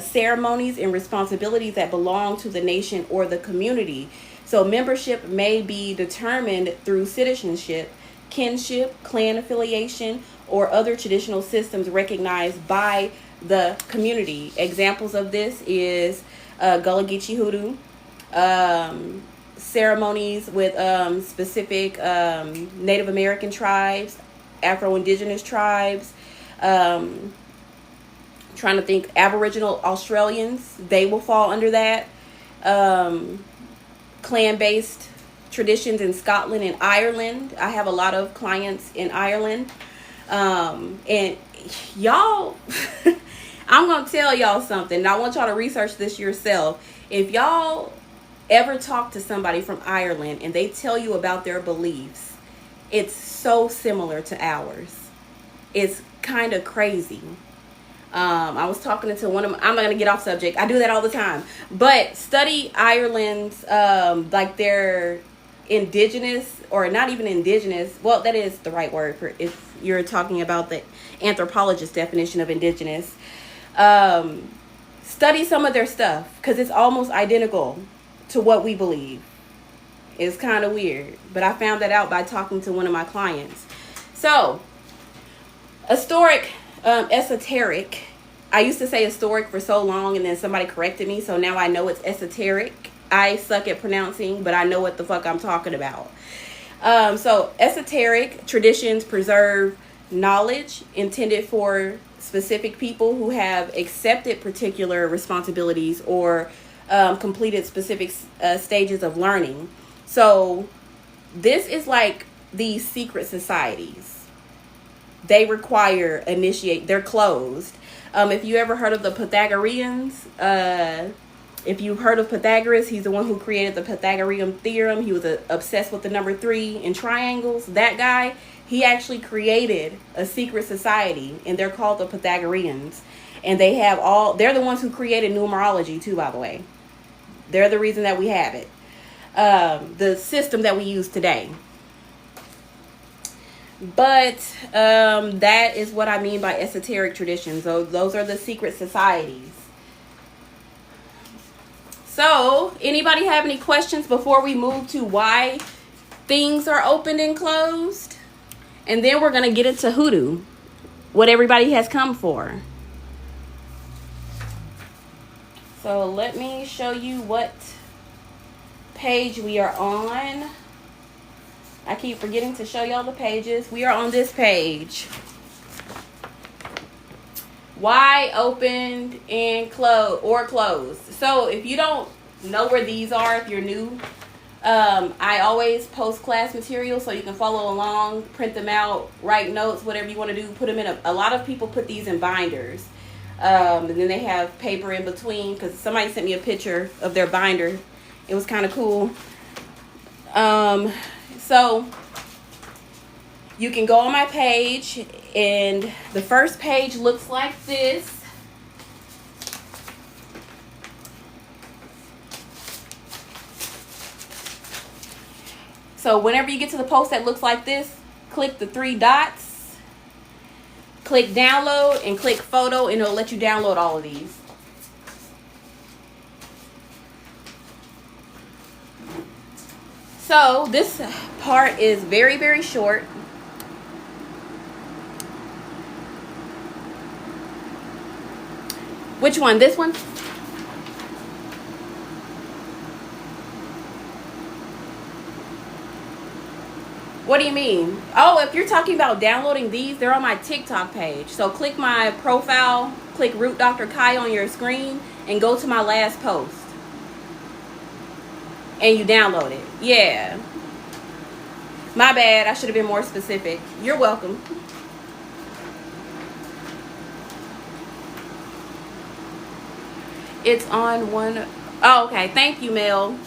ceremonies, and responsibilities that belong to the nation or the community. So membership may be determined through citizenship, kinship, clan affiliation, or other traditional systems recognized by the community. Examples of this is Gullah Geechee Hoodoo, ceremonies with specific Native American tribes, Afro-Indigenous tribes, trying to think, Aboriginal Australians, they will fall under that. Clan-based traditions in Scotland and Ireland. I have a lot of clients in Ireland. And y'all, I'm going to tell y'all something. And I want y'all to research this yourself. If y'all ever talk to somebody from Ireland and they tell you about their beliefs, it's so similar to ours. It's kind of crazy. I was talking to one of my, I'm not going to get off subject. I do that all the time. But study Ireland's, like their indigenous, or not even indigenous. Well, that is the right word for if you're talking about the anthropologist definition of indigenous. Study some of their stuff because it's almost identical to what we believe. It's kind of weird, but I found that out by talking to one of my clients. So, historic, esoteric. I used to say historic for so long, and then somebody corrected me, so now I know it's esoteric. I suck at pronouncing, but I know what the fuck I'm talking about. So esoteric traditions preserve knowledge intended for specific people who have accepted particular responsibilities or completed specific stages of learning. So this is like these secret societies. They require they're closed. If you ever heard of the Pythagoreans, if you've heard of Pythagoras, he's the one who created the Pythagorean theorem. He was obsessed with the number 3 in triangles. That guy, he actually created a secret society, and they're called the Pythagoreans. And they're the ones who created numerology too, by the way. They're the reason that we have it. The system that we use today. But that is what I mean by esoteric traditions. So those are the secret societies. So, anybody have any questions before we move to why things are opened and closed? And then we're going to get into Hoodoo, what everybody has come for. So, let me show you what page we are on. I keep forgetting to show y'all the pages. We are on this page. Why opened and closed. So if you don't know where these are, if you're new, I always post class materials so you can follow along, print them out, write notes, whatever you want to do, put them in a lot of people put these in binders. And then they have paper in between because somebody sent me a picture of their binder. It was kind of cool. So you can go on my page, and the first page looks like this. So whenever you get to the post that looks like this, click the 3 dots, click download, and click photo, and it'll let you download all of these. So this part is very, very short. Which one? This one? What do you mean? Oh, if you're talking about downloading these, they're on my TikTok page. So click my profile, click Root Dr. Kai on your screen, and go to my last post. And you download it. Yeah. My bad. I should have been more specific. You're welcome. It's on one. Oh, okay. Thank you, Mel.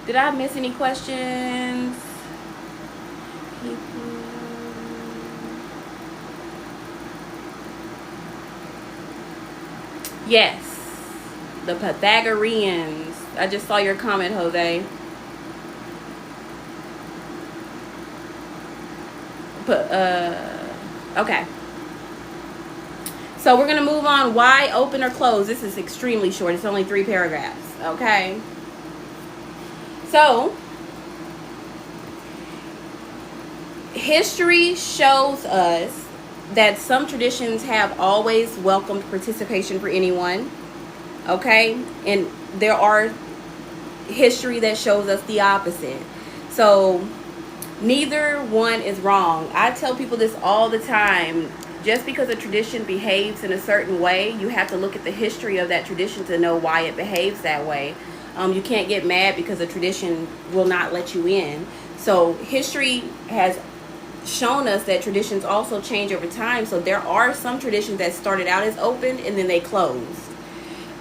Did I miss any questions? Yes. The Pythagoreans. I just saw your comment, Jose. But, okay. So we're going to move on. Why open or close? This is extremely short. It's only 3 paragraphs. Okay. So, history shows us that some traditions have always welcomed participation for anyone. Okay? And there are history that shows us the opposite. So, neither one is wrong. I tell people this all the time. Just because a tradition behaves in a certain way, you have to look at the history of that tradition to know why it behaves that way. You can't get mad because a tradition will not let you in. So history has shown us that traditions also change over time. So there are some traditions that started out as open and then they closed.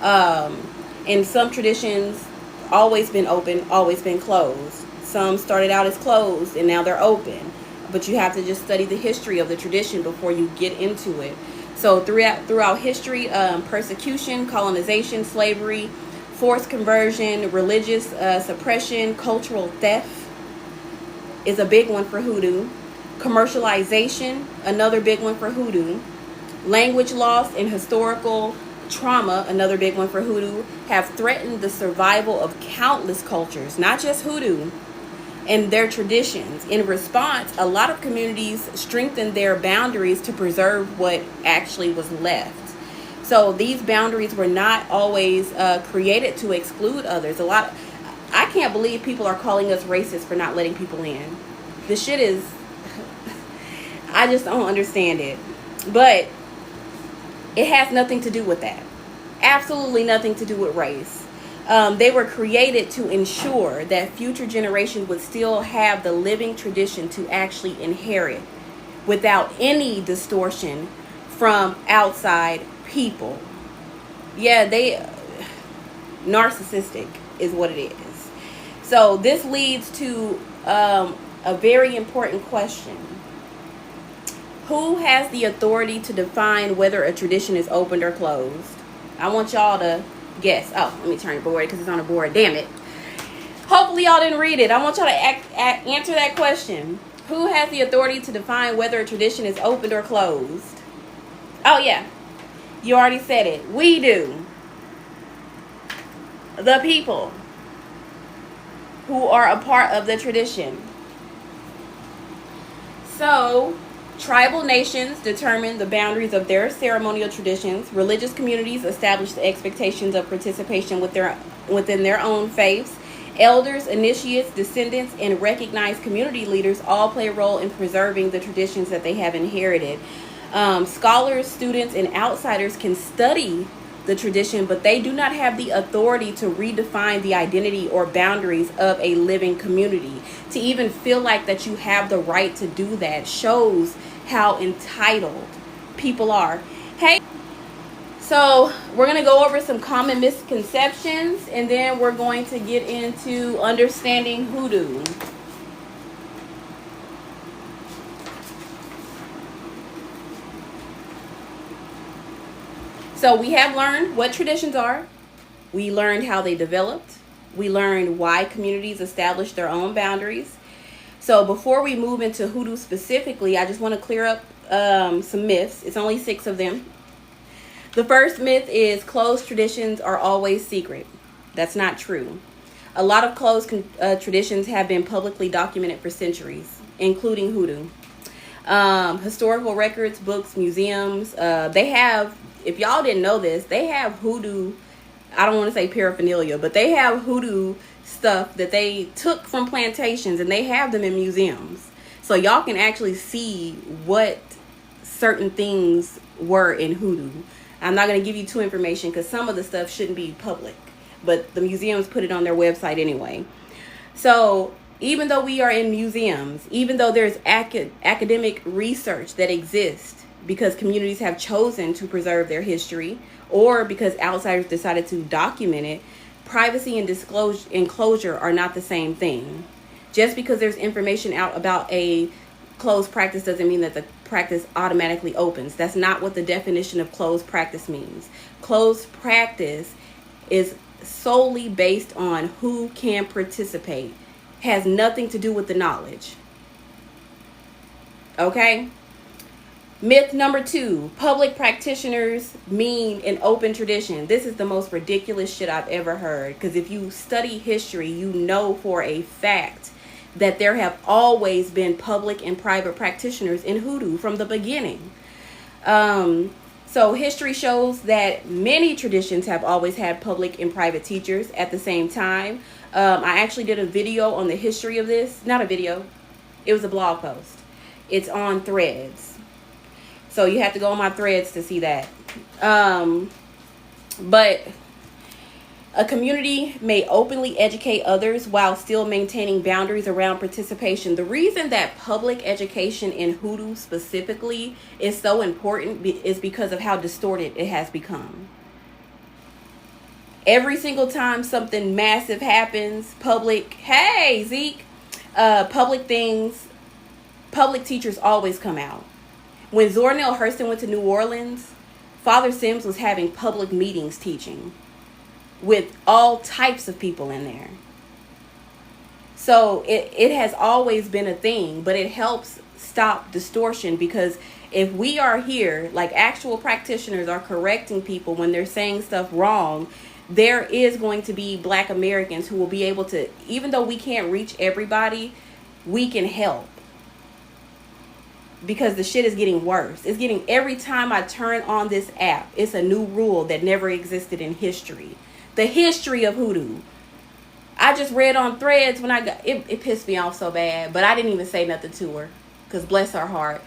And some traditions always been open, always been closed. Some started out as closed and now they're open. But you have to just study the history of the tradition before you get into it. So throughout history, persecution, colonization, slavery, forced conversion, religious suppression, cultural theft is a big one for Hoodoo. Commercialization, another big one for Hoodoo. Language loss and historical trauma, another big one for Hoodoo, have threatened the survival of countless cultures, not just Hoodoo, and their traditions. In response, a lot of communities strengthened their boundaries to preserve what actually was left. So these boundaries were not always created to exclude others. I can't believe people are calling us racist for not letting people in. The shit is, I just don't understand it. But it has nothing to do with that. Absolutely nothing to do with race. They were created to ensure that future generations would still have the living tradition to actually inherit without any distortion from outside people. Yeah, they narcissistic is what it is. So this leads to a very important question. Who has the authority to define whether a tradition is opened or closed? I want y'all to guess. Oh, let me turn the board because it's on the board. Damn it. Hopefully y'all didn't read it. I want y'all to answer that question. Who has the authority to define whether a tradition is opened or closed? Oh, yeah. You already said it. We do. The people who are a part of the tradition. So, tribal nations determine the boundaries of their ceremonial traditions. Religious communities establish the expectations of participation within their own faiths. Elders, initiates, descendants, and recognized community leaders all play a role in preserving the traditions that they have inherited. Scholars, students, and outsiders can study the tradition, but they do not have the authority to redefine the identity or boundaries of a living community. To even feel like that you have the right to do that shows how entitled people are. Hey, so we're going to go over some common misconceptions, and then we're going to get into understanding hoodoo. So we have learned what traditions are. We learned how they developed. We learned why communities established their own boundaries. So before we move into hoodoo specifically, I just want to clear up some myths. It's only 6 of them. The first myth is closed traditions are always secret. That's not true. A lot of closed traditions have been publicly documented for centuries, including hoodoo. Historical records, books, museums, they have, if y'all didn't know this, they have hoodoo, I don't want to say paraphernalia, but they have hoodoo stuff that they took from plantations, and they have them in museums. So y'all can actually see what certain things were in hoodoo. I'm not going to give you too information because some of the stuff shouldn't be public, but the museums put it on their website anyway. So even though we are in museums, even though there's academic research that exists because communities have chosen to preserve their history, or because outsiders decided to document it, privacy and enclosure are not the same thing. Just because there's information out about a closed practice doesn't mean that the practice automatically opens. That's not what the definition of closed practice means. Closed practice is solely based on who can participate. Has nothing to do with the knowledge. Okay? Myth number 2, public practitioners mean an open tradition. This is the most ridiculous shit I've ever heard. Because if you study history, you know for a fact that there have always been public and private practitioners in hoodoo from the beginning. So history shows that many traditions have always had public and private teachers at the same time. I actually did a video on the history of this. Not a video. It was a blog post. It's on Threads. So you have to go on my Threads to see that. But a community may openly educate others while still maintaining boundaries around participation. The reason that public education in hoodoo specifically is so important is because of how distorted it has become. Every single time something massive happens, public things, public teachers always come out. When Zora Neale Hurston went to New Orleans, Father Sims was having public meetings teaching with all types of people in there. So it has always been a thing, but it helps stop distortion, because if we are here, like actual practitioners are correcting people when they're saying stuff wrong, there is going to be Black Americans who will be able to, even though we can't reach everybody, we can help. Because the shit is getting worse. It's getting, every time I turn on this app, it's a new rule that never existed in history. The history of hoodoo. I just read on Threads when I got, it pissed me off so bad, but I didn't even say nothing to her, because bless her heart.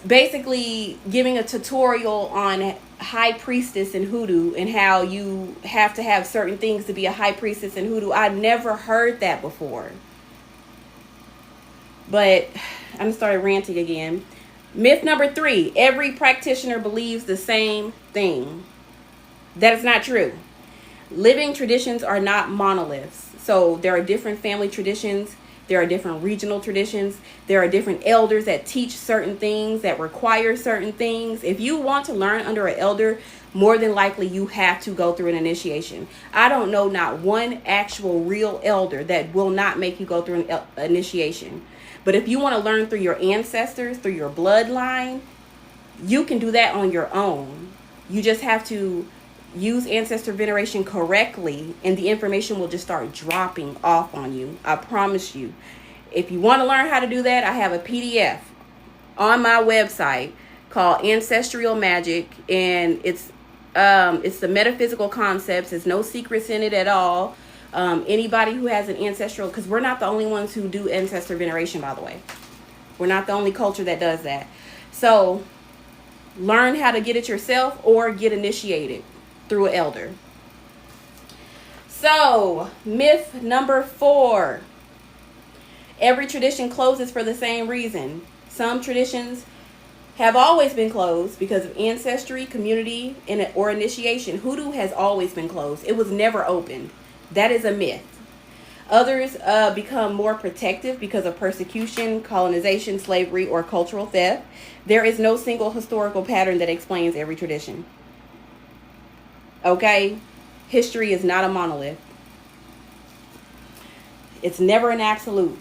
Basically giving a tutorial on high priestess in hoodoo and how you have to have certain things to be a high priestess in hoodoo. I've never heard that before. But I'm started ranting again. Myth number 3, every practitioner believes the same thing. That is not true. Living traditions are not monoliths. So there are different family traditions. There are different regional traditions. There are different elders that teach certain things, that require certain things. If you want to learn under an elder, more than likely you have to go through an initiation. I don't know not one actual real elder that will not make you go through an initiation. But if you want to learn through your ancestors, through your bloodline, you can do that on your own. You just have to use ancestor veneration correctly, and the information will just start dropping off on you. I promise you. If you want to learn how to do that, I have a PDF on my website called Ancestral Magic, and it's the metaphysical concepts. There's no secrets in it at all. Anybody who has an ancestral, because we're not the only ones who do ancestor veneration, by the way. We're not the only culture that does that. So learn how to get it yourself or get initiated through an elder. So myth number 4, every tradition closes for the same reason. Some traditions have always been closed because of ancestry, community, or initiation. Hoodoo has always been closed. It was never opened. That is a myth. Others become more protective because of persecution, colonization, slavery, or cultural theft. There is no single historical pattern that explains every tradition. Okay? History is not a monolith. It's never an absolute.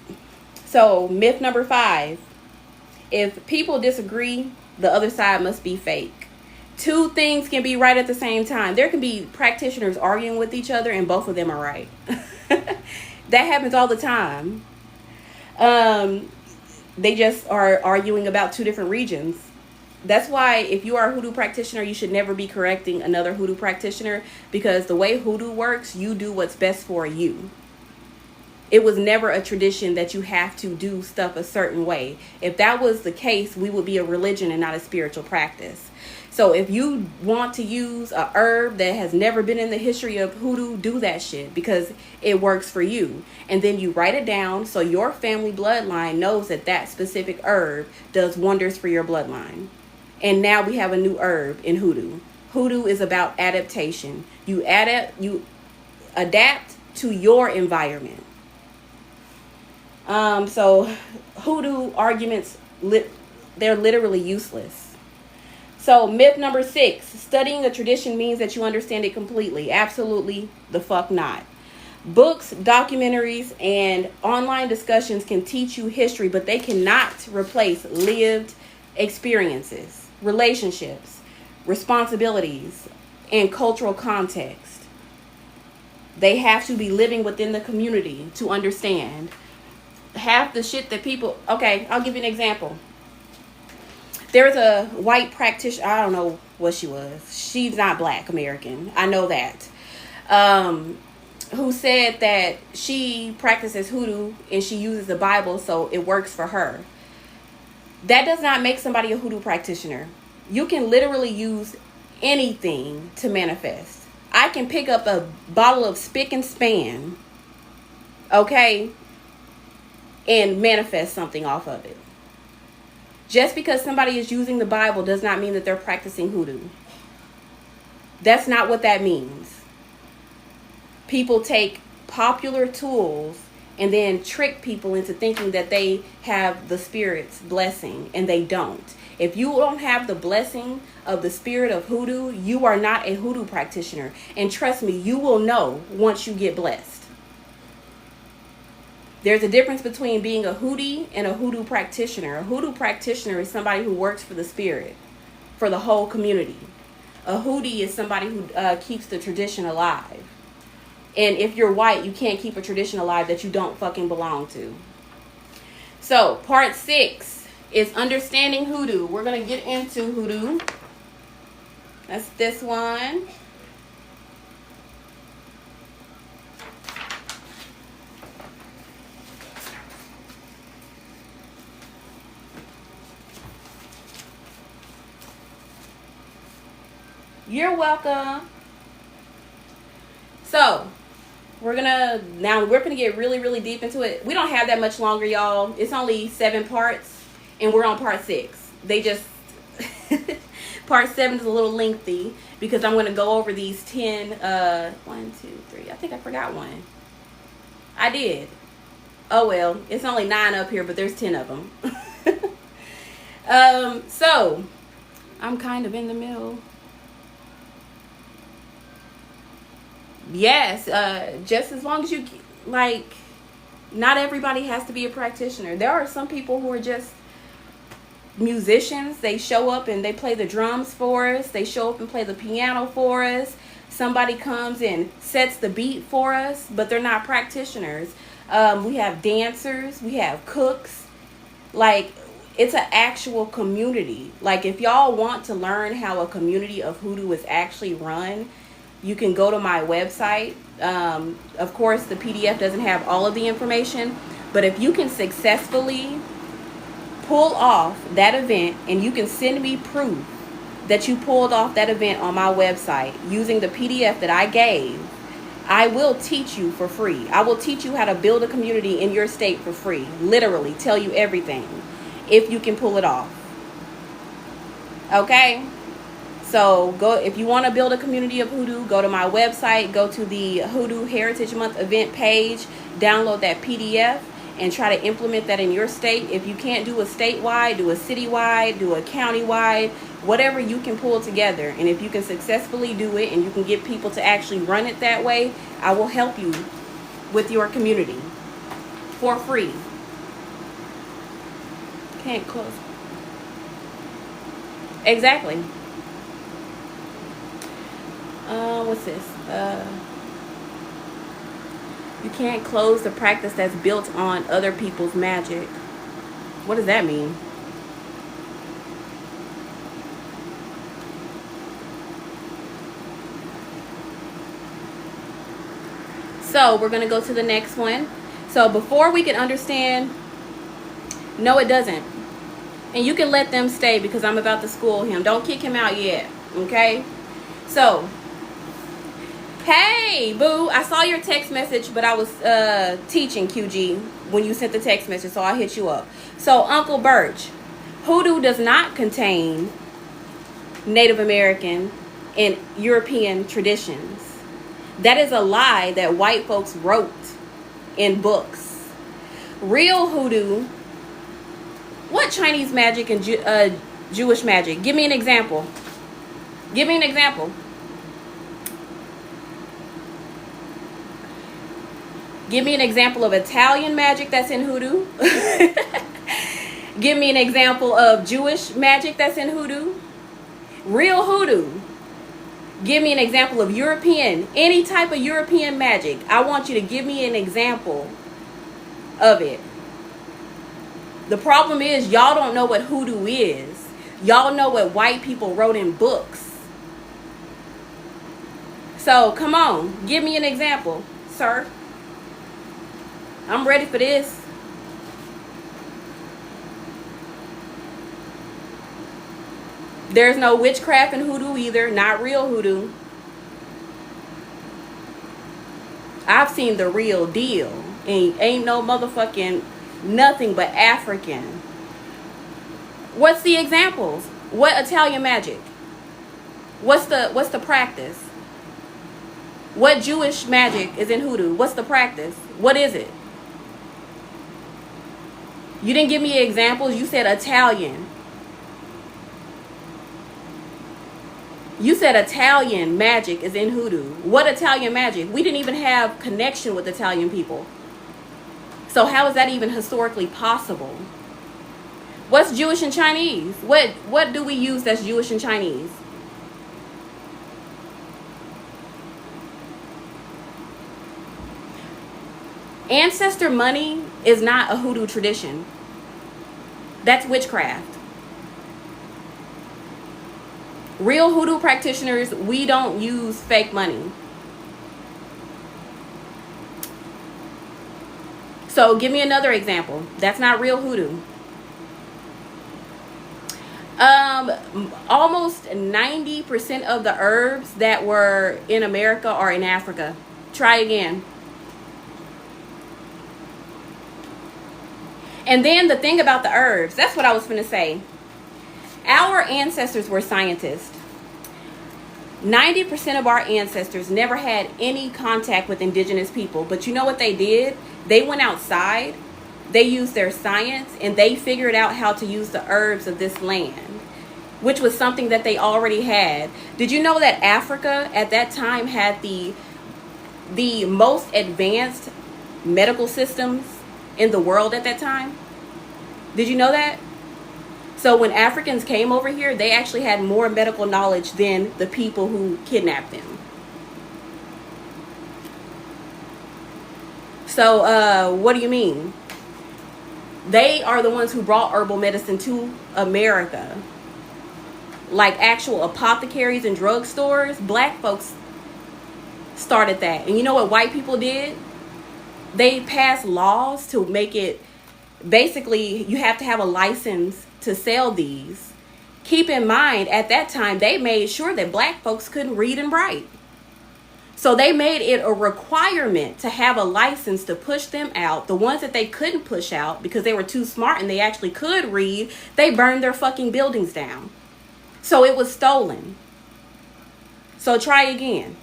So, myth number 5. If people disagree, the other side must be fake. Two things can be right at the same time. There can be practitioners arguing with each other and both of them are right. That happens all the time. They just are arguing about two different regions. That's why if you are a Hoodoo practitioner, you should never be correcting another Hoodoo practitioner, because the way Hoodoo works, you do what's best for you. It was never a tradition that you have to do stuff a certain way. If that was the case, we would be a religion and not a spiritual practice. So if you want to use a herb that has never been in the history of Hoodoo, do that shit because it works for you. And then you write it down so your family bloodline knows that that specific herb does wonders for your bloodline. And now we have a new herb in Hoodoo. Hoodoo is about adaptation. You adapt to your environment. So Hoodoo arguments, they're literally useless. So myth number 6, studying a tradition means that you understand it completely. Absolutely the fuck not. Books, documentaries, and online discussions can teach you history, but they cannot replace lived experiences, relationships, responsibilities, and cultural context. They have to be living within the community to understand. Half the shit that people... Okay, I'll give you an example. There's a white practitioner, I don't know what she was. She's not Black American. I know that. Who said that she practices Hoodoo and she uses the Bible so it works for her. That does not make somebody a Hoodoo practitioner. You can literally use anything to manifest. I can pick up a bottle of Spick and Span, okay, and manifest something off of it. Just because somebody is using the Bible does not mean that they're practicing Hoodoo. That's not what that means. People take popular tools and then trick people into thinking that they have the Spirit's blessing, and they don't. If you don't have the blessing of the Spirit of Hoodoo, you are not a Hoodoo practitioner. And trust me, you will know once you get blessed. There's a difference between being a Hoodie and a Hoodoo practitioner. A Hoodoo practitioner is somebody who works for the Spirit, for the whole community. A Hoodie is somebody who keeps the tradition alive. And if you're white, you can't keep a tradition alive that you don't fucking belong to. So, part 6 is understanding Hoodoo. We're going to get into Hoodoo. That's this one. You're welcome. So, we're gonna get really deep into it. We don't have that much longer, y'all. It's only 7 parts, and we're on part 6. They just part 7 is a little lengthy because I'm gonna go over these 10. 1, 2, 3. I think I forgot one. I did. Oh well, it's only 9 up here, but there's 10 of them. So I'm kind of in the middle. Yes, just as long as you, like, not everybody has to be a practitioner. There are some people who are just musicians. They show up and they play the drums for us. They show up and play the piano for us. Somebody comes and sets the beat for us, but they're not practitioners. We have dancers. We have cooks. Like, it's an actual community. Like, if y'all want to learn how a community of Hoodoo is actually run, you can go to my website. Of course, the PDF doesn't have all of the information, but if you can successfully pull off that event and you can send me proof that you pulled off that event on my website using the PDF that I gave, I will teach you for free. I will teach you how to build a community in your state for free. Literally tell you everything if you can pull it off. Okay? So go, if you want to build a community of hoodoo, go to my website, go to the Hoodoo Heritage Month event page, download that PDF, and try to implement that in your state. If you can't do a statewide, do a citywide, do a countywide, whatever you can pull together. And if you can successfully do it and you can get people to actually run it that way, I will help you with your community for free. Can't close. Exactly. What's this? You can't close the practice that's built on other people's magic. What does that mean? So we're going to go to the next one. So before we can understand, no, it doesn't. And you can let them stay because I'm about to school him. Don't kick him out yet. Okay? So, hey, boo. I saw your text message, but I was teaching QG when you sent the text message, so I hit you up. So, Uncle Birch, hoodoo does not contain Native American and European traditions. That is a lie that white folks wrote in books. Real hoodoo, what Chinese magic and Jewish magic? Give me an example. Give me an example. Give me an example of Italian magic that's in hoodoo. Give me an example of Jewish magic that's in hoodoo. Real hoodoo. Give me an example of European, any type of European magic. I want you to give me an example of it. The problem is y'all don't know what hoodoo is. Y'all know what white people wrote in books. So come on, give me an example, sir. I'm ready for this. There's no witchcraft in hoodoo either, not real hoodoo. I've seen the real deal. Ain't no motherfucking nothing but African. What's the examples? What Italian magic? What's the practice? What Jewish magic is in hoodoo? What's the practice? What is it? You didn't give me examples. You said Italian. You said Italian magic is in hoodoo. What Italian magic? We didn't even have connection with Italian people. So how is that even historically possible? What's Jewish and Chinese? What do we use that's Jewish and Chinese? Ancestor money is not a hoodoo tradition. That's witchcraft. Real hoodoo practitioners, we don't use fake money. So give me another example. That's not real hoodoo. Almost 90% of the herbs that were in America are in Africa. Try again. And then the thing about the herbs, that's what I was going to say. Our ancestors were scientists. 90% of our ancestors never had any contact with indigenous people. But you know what they did? They went outside, they used their science, and they figured out how to use the herbs of this land, which was something that they already had. Did you know that Africa at that time had the most advanced medical systems in the world at that time? Did you know that? So when Africans came over here, they actually had more medical knowledge than the people who kidnapped them. So what do you mean? They are the ones who brought herbal medicine to America. Like actual apothecaries and drugstores, black folks started that. And you know what white people did? They passed laws to make it, basically, you have to have a license to sell these. Keep in mind, at that time, they made sure that black folks couldn't read and write. So they made it a requirement to have a license to push them out. The ones that they couldn't push out because they were too smart and they actually could read, they burned their fucking buildings down. So it was stolen. So try again.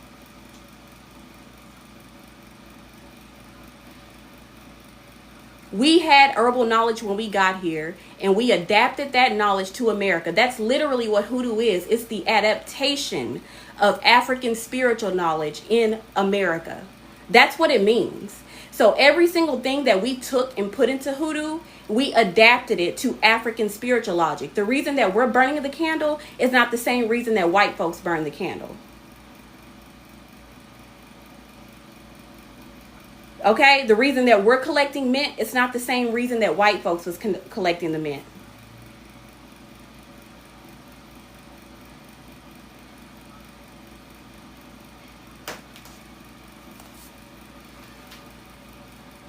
We had herbal knowledge when we got here, and we adapted that knowledge to America. That's literally what hoodoo is. It's the adaptation of African spiritual knowledge in America. That's what it means. So every single thing that we took and put into hoodoo, we adapted it to African spiritual logic. The reason that we're burning the candle is not the same reason that white folks burn the candle. Okay, the reason that we're collecting mint, it's not the same reason that white folks was collecting the mint.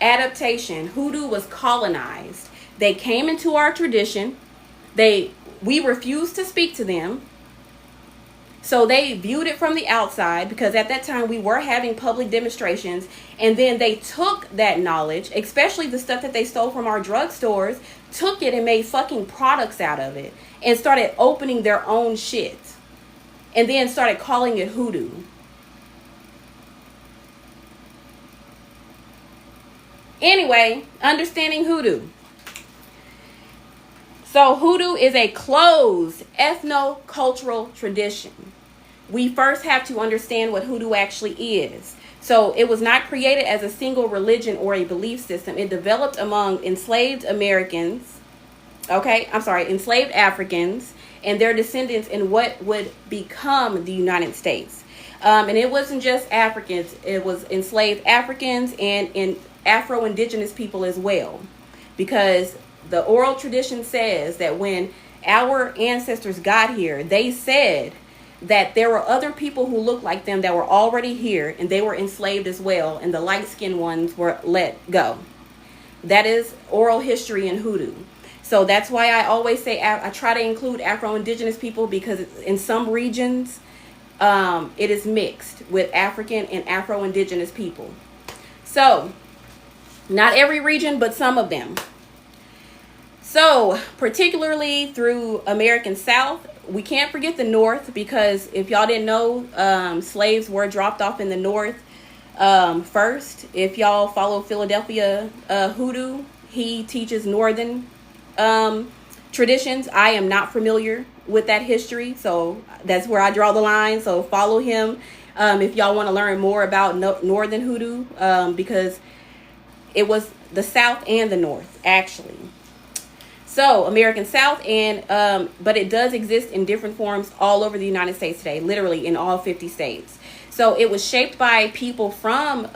Adaptation. Hoodoo was colonized. They came into our tradition. We refused to speak to them. So they viewed it from the outside, because at that time we were having public demonstrations, and then they took that knowledge, especially the stuff that they stole from our drugstores, took it and made fucking products out of it, and started opening their own shit, and then started calling it hoodoo. Anyway, understanding hoodoo. So hoodoo is a closed ethno-cultural tradition. We first have to understand what hoodoo actually is. So it was not created as a single religion or a belief system. It developed among enslaved Americans, enslaved Africans and their descendants in what would become the United States. And it wasn't just Africans. It was enslaved Africans and in Afro-Indigenous people as well. Because the oral tradition says that when our ancestors got here, they said that there were other people who looked like them that were already here, and they were enslaved as well, and the light-skinned ones were let go. That is oral history in hoodoo. So that's why I always say I try to include Afro-Indigenous people, because in some regions it is mixed with African and Afro-Indigenous people. So not every region, but some of them. So particularly through American South, we can't forget the North, because if y'all didn't know, slaves were dropped off in the North first. If y'all follow Philadelphia Hoodoo, he teaches Northern traditions. I am not familiar with that history, so that's where I draw the line. So follow him if y'all want to learn more about Northern Hoodoo, because it was the South and the North, actually. So American South, and but it does exist in different forms all over the United States today, literally in all 50 states. So it was shaped by people from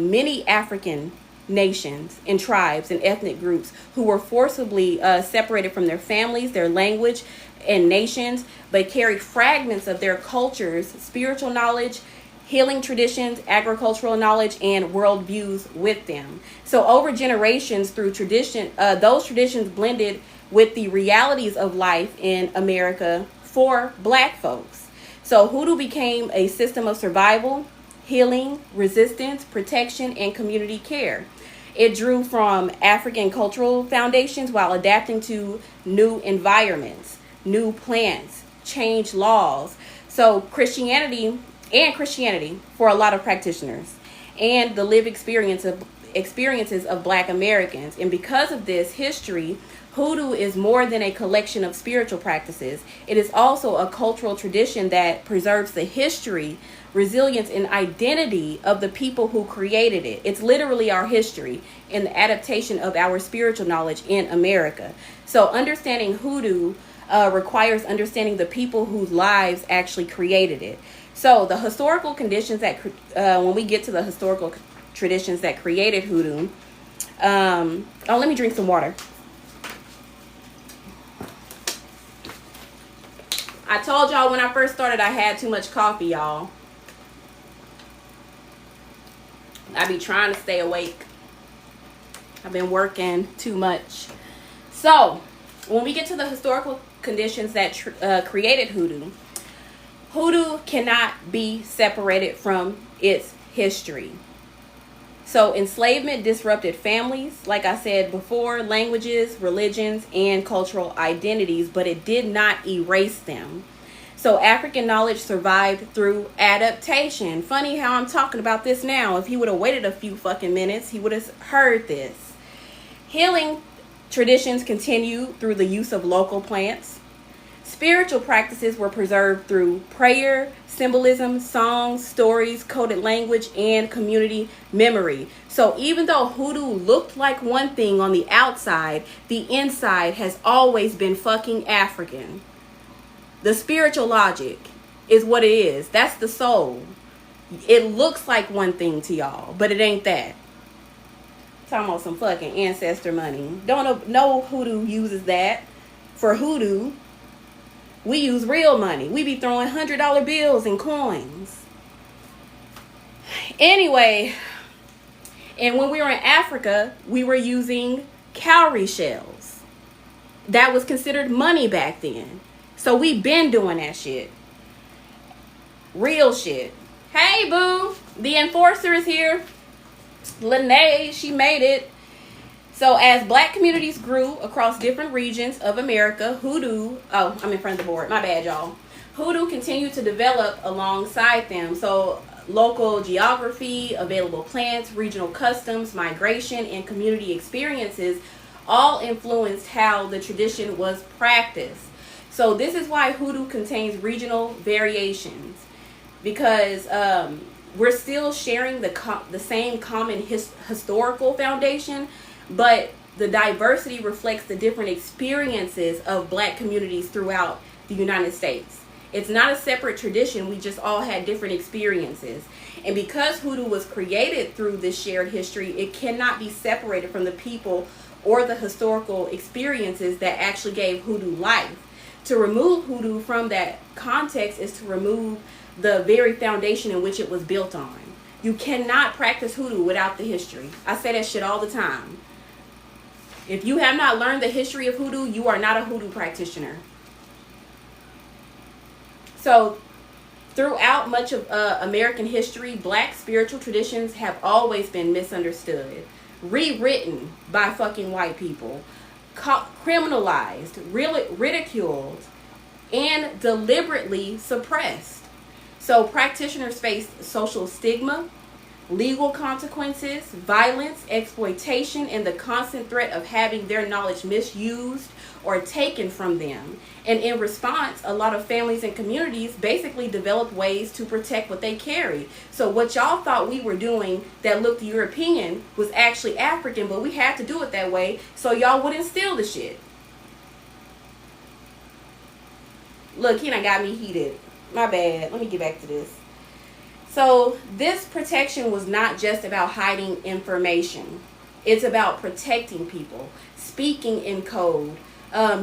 many African nations and tribes and ethnic groups who were forcibly separated from their families, their language, and nations, but carried fragments of their cultures, spiritual knowledge, healing traditions, agricultural knowledge, and worldviews with them. So over generations, through tradition, those traditions blended with the realities of life in America for Black folks. So hoodoo became a system of survival, healing, resistance, protection, and community care. It drew from African cultural foundations while adapting to new environments, new plants, changed laws. So Christianity for a lot of practitioners, and the lived experiences of Black Americans. And because of this history, hoodoo is more than a collection of spiritual practices. It is also a cultural tradition that preserves the history, resilience, and identity of the people who created it. It's literally our history and the adaptation of our spiritual knowledge in America. So understanding hoodoo requires understanding the people whose lives actually created it. So the historical conditions that, when we get to the historical traditions that created hoodoo, let me drink some water. I told y'all when I first started I had too much coffee, y'all. I be trying to stay awake. I've been working too much. So when we get to the historical conditions that created hoodoo, hoodoo cannot be separated from its history. So enslavement disrupted families, like I said before, languages, religions, and cultural identities, but it did not erase them. So African knowledge survived through adaptation. Funny how I'm talking about this now. If he would have waited a few fucking minutes, he would have heard this. Healing traditions continue through the use of local plants. Spiritual practices were preserved through prayer, symbolism, songs, stories, coded language, and community memory. So even though hoodoo looked like one thing on the outside, the inside has always been fucking African. The spiritual logic is what it is. That's the soul. It looks like one thing to y'all, but it ain't that. Talking about some fucking ancestor money. Don't know hoodoo uses that for hoodoo. We use real money. We be throwing $100 bills and coins. Anyway, and when we were in Africa, we were using cowrie shells. That was considered money back then. So we been doing that shit. Real shit. Hey, boo. The enforcer is here. Lineage, she made it. So as black communities grew across different regions of America, hoodoo, oh, I'm in front of the board. My bad, y'all. Hoodoo continued to develop alongside them. So local geography, available plants, regional customs, migration, and community experiences all influenced how the tradition was practiced. So this is why hoodoo contains regional variations, because we're still sharing the same common historical foundation, but the diversity reflects the different experiences of black communities throughout the United States. It's not a separate tradition. We just all had different experiences. And because hoodoo was created through this shared history, it cannot be separated from the people or the historical experiences that actually gave hoodoo life. To remove hoodoo from that context is to remove the very foundation in which it was built on. You cannot practice hoodoo without the history. I say that shit all the time. If you have not learned the history of hoodoo, you are not a hoodoo practitioner. So, throughout much of American history, black spiritual traditions have always been misunderstood, rewritten by fucking white people, criminalized, ridiculed, and deliberately suppressed. So practitioners faced social stigma, legal consequences, violence, exploitation, and the constant threat of having their knowledge misused or taken from them. And in response, a lot of families and communities basically developed ways to protect what they carry. So what y'all thought we were doing that looked European was actually African, but we had to do it that way so y'all wouldn't steal the shit. Look, he done got me heated. My bad. Let me get back to this. So this protection was not just about hiding information. It's about protecting people, speaking in code,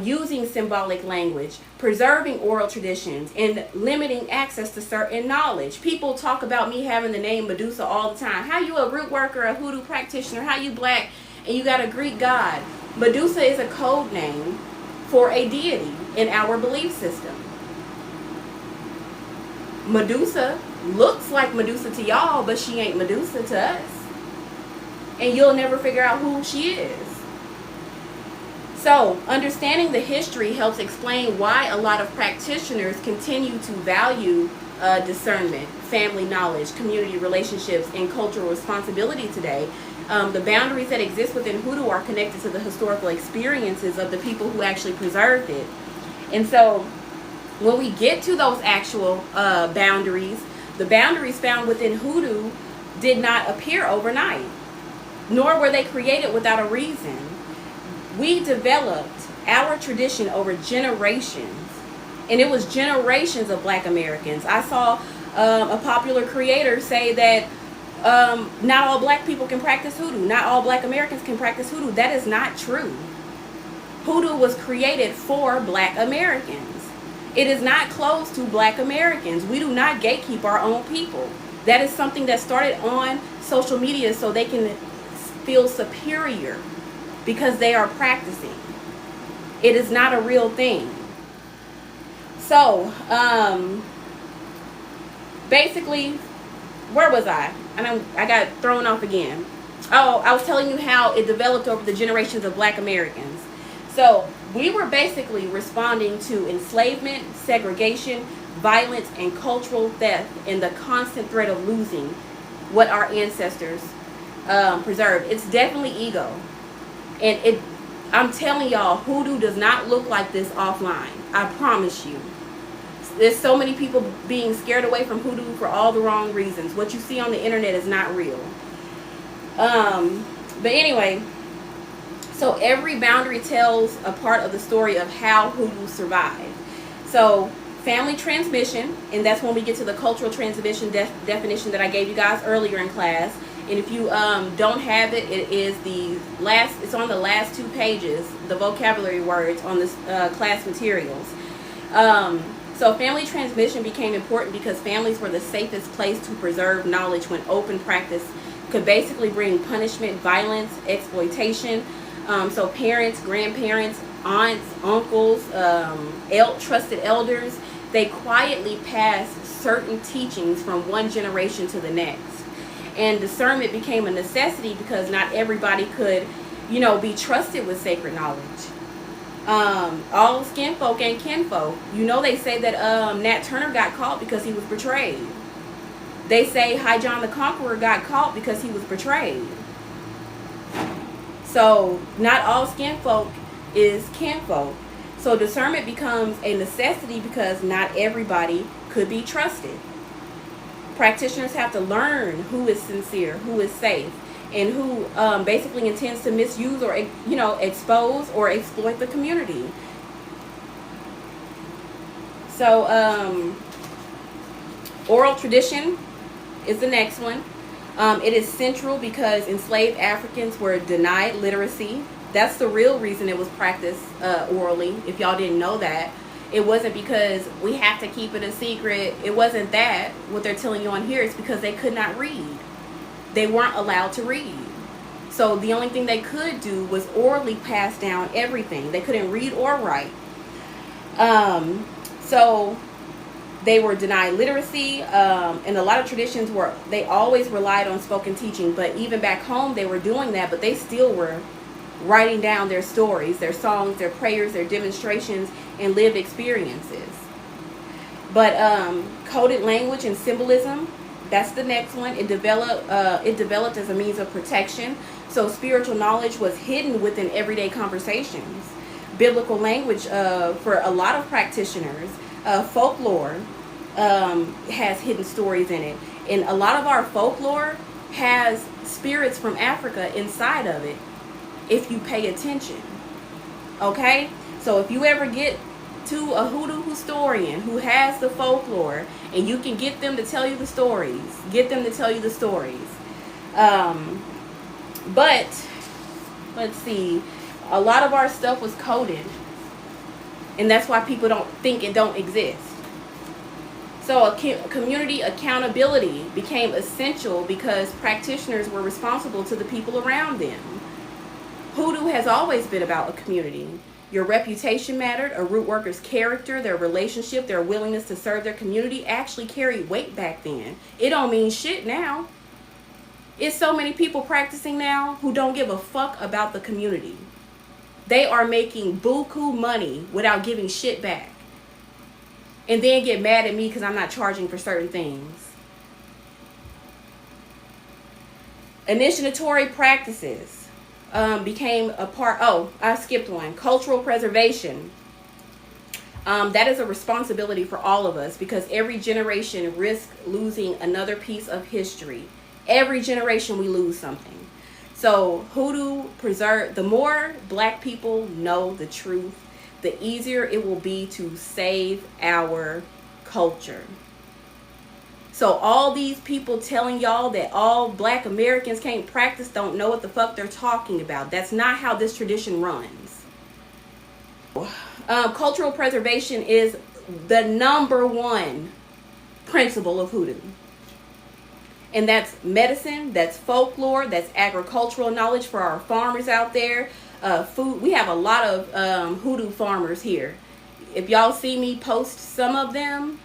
using symbolic language, preserving oral traditions, and limiting access to certain knowledge. People talk about me having the name Medusa all the time. How you a root worker, a hoodoo practitioner? How you black and you got a Greek god? Medusa is a code name for a deity in our belief system. Medusa looks like Medusa to y'all, but she ain't Medusa to us. And you'll never figure out who she is. So, understanding the history helps explain why a lot of practitioners continue to value discernment, family knowledge, community relationships, and cultural responsibility today. The boundaries that exist within hoodoo are connected to the historical experiences of the people who actually preserved it. And so, when we get to those actual boundaries, the boundaries found within hoodoo did not appear overnight, nor were they created without a reason. We developed our tradition over generations, and it was generations of black Americans. I saw a popular creator say that not all black people can practice hoodoo. Not all black Americans can practice hoodoo. That is not true. Hoodoo was created for black Americans. It is not closed to black Americans. We do not gatekeep our own people. That is something that started on social media so they can feel superior because they are practicing. It is not a real thing. So, basically, where was I? I got thrown off again. Oh, I was telling you how it developed over the generations of black Americans. So we were basically responding to enslavement, segregation, violence, and cultural theft, and the constant threat of losing what our ancestors preserved. It's definitely ego. And I'm telling y'all, hoodoo does not look like this offline. I promise you. There's so many people being scared away from hoodoo for all the wrong reasons. What you see on the internet is not real. But anyway, so every boundary tells a part of the story of how hoodoo survived. So family transmission, and that's when we get to the cultural transmission definition that I gave you guys earlier in class. And if you don't have it, it is it's on the last 2 pages, the vocabulary words on this class materials. So family transmission became important because families were the safest place to preserve knowledge when open practice could basically bring punishment, violence, exploitation. So parents, grandparents, aunts, uncles, trusted elders, they quietly passed certain teachings from one generation to the next. And discernment became a necessity because not everybody could, be trusted with sacred knowledge. All skin folk ain't kinfolk. They say that Nat Turner got caught because he was betrayed. They say High John the Conqueror got caught because he was betrayed. So not all skin folk is kinfolk. So discernment becomes a necessity because not everybody could be trusted. Practitioners have to learn who is sincere, who is safe, and who basically intends to misuse or expose or exploit the community. So oral tradition is the next one. It is central because enslaved Africans were denied literacy. That's the real reason it was practiced orally, if y'all didn't know that. It wasn't because we have to keep it a secret. It wasn't that. What they're telling you on here is because they could not read. They weren't allowed to read. So the only thing they could do was orally pass down everything. They couldn't read or write. So they were denied literacy, and a lot of traditions they always relied on spoken teaching. But even back home, they were doing that, but they still were writing down their stories, their songs, their prayers, their demonstrations, and lived experiences. But coded language and symbolism, that's the next one. It developed as a means of protection. So spiritual knowledge was hidden within everyday conversations. Biblical language for a lot of practitioners. Folklore has hidden stories in it. And a lot of our folklore has spirits from Africa inside of it, if you pay attention. Okay? So if you ever get to a hoodoo historian who has the folklore, and you can get them to tell you the stories. But, let's see, a lot of our stuff was coded, and that's why people don't think it don't exist. So community accountability became essential because practitioners were responsible to the people around them. Hoodoo has always been about a community. Your reputation mattered. A root worker's character, their relationship, their willingness to serve their community actually carried weight back then. It don't mean shit now. It's so many people practicing now who don't give a fuck about the community. They are making buku money without giving shit back. And then get mad at me because I'm not charging for certain things. Initiatory practices became a part. Oh, I skipped one. Cultural preservation. That is a responsibility for all of us because every generation risks losing another piece of history. Every generation we lose something. So hoodoo the more black people know the truth, the easier it will be to save our culture. So all these people telling y'all that all black Americans can't practice don't know what the fuck they're talking about. That's not how this tradition runs. Cultural preservation is the #1 principle of hoodoo. And that's medicine, that's folklore, that's agricultural knowledge for our farmers out there. Food. We have a lot of hoodoo farmers here. If y'all see me post some of them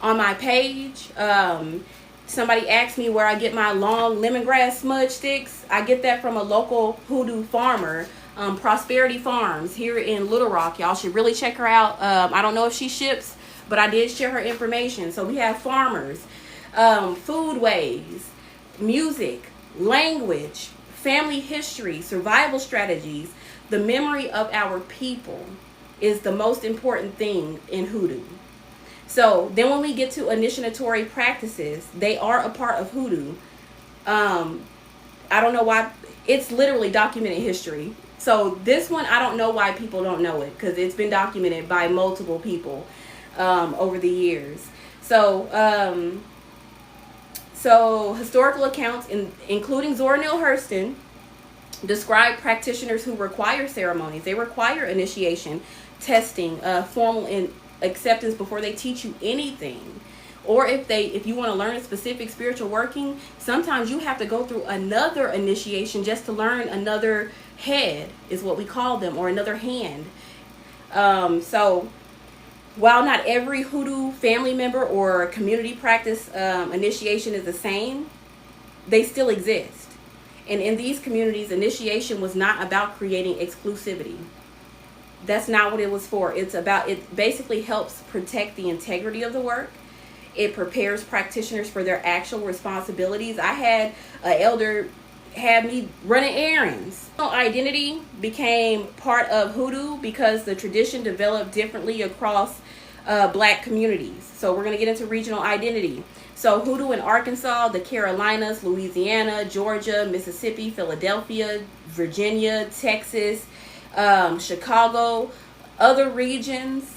on my page, somebody asked me where I get my long lemongrass smudge sticks. I get that from a local hoodoo farmer, Prosperity Farms here in Little Rock. Y'all should really check her out. I don't know if she ships, but I did share her information. So we have farmers, foodways, music, language, family history, survival strategies. The memory of our people is the most important thing in Hoodoo. So then when we get to initiatory practices, they are a part of Hoodoo. I don't know why. It's literally documented history. So this one, I don't know why people don't know it, because it's been documented by multiple people over the years. So historical accounts, including Zora Neale Hurston, describe practitioners who require ceremonies. They require initiation, testing, formal acceptance before they teach you anything. Or if you want to learn a specific spiritual working, sometimes you have to go through another initiation just to learn another head, is what we call them, or another hand. So while not every Hoodoo family member or community practice initiation is the same, they still exist. And in these communities, initiation was not about creating exclusivity. That's not what it was for. It basically helps protect the integrity of the work. It prepares practitioners for their actual responsibilities. I had an elder have me running errands. Identity became part of Hoodoo because the tradition developed differently across Black communities. So we're going to get into regional identity. So Hoodoo in Arkansas, the Carolinas, Louisiana, Georgia, Mississippi, Philadelphia, Virginia, Texas, Chicago, other regions,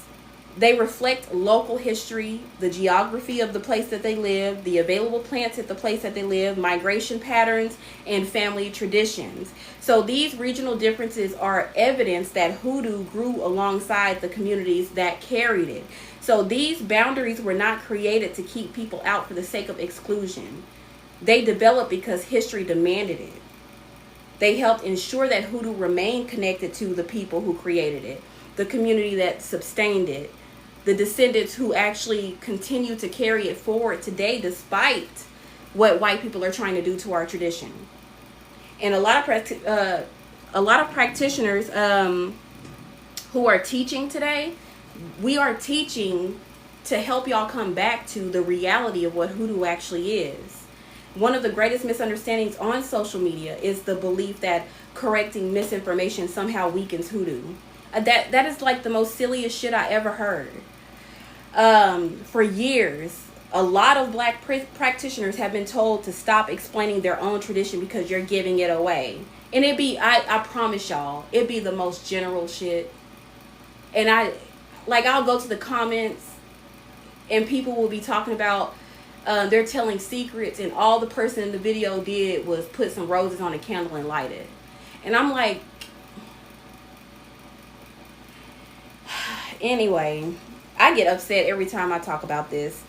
they reflect local history, the geography of the place that they live, the available plants at the place that they live, migration patterns, and family traditions. So these regional differences are evidence that Hoodoo grew alongside the communities that carried it. So these boundaries were not created to keep people out for the sake of exclusion. They developed because history demanded it. They helped ensure that Hoodoo remained connected to the people who created it, the community that sustained it, the descendants who actually continue to carry it forward today despite what white people are trying to do to our tradition. And a lot of practitioners who are teaching today, we are teaching to help y'all come back to the reality of what Hoodoo actually is. One of the greatest misunderstandings on social media is the belief that correcting misinformation somehow weakens Hoodoo. That is like the most silliest shit I ever heard. For years, a lot of Black practitioners have been told to stop explaining their own tradition because you're giving it away. And I promise y'all, it'd be the most general shit. And I'll go to the comments and people will be talking about they're telling secrets, and all the person in the video did was put some roses on a candle and light it. And I'm like, anyway, I get upset every time I talk about this,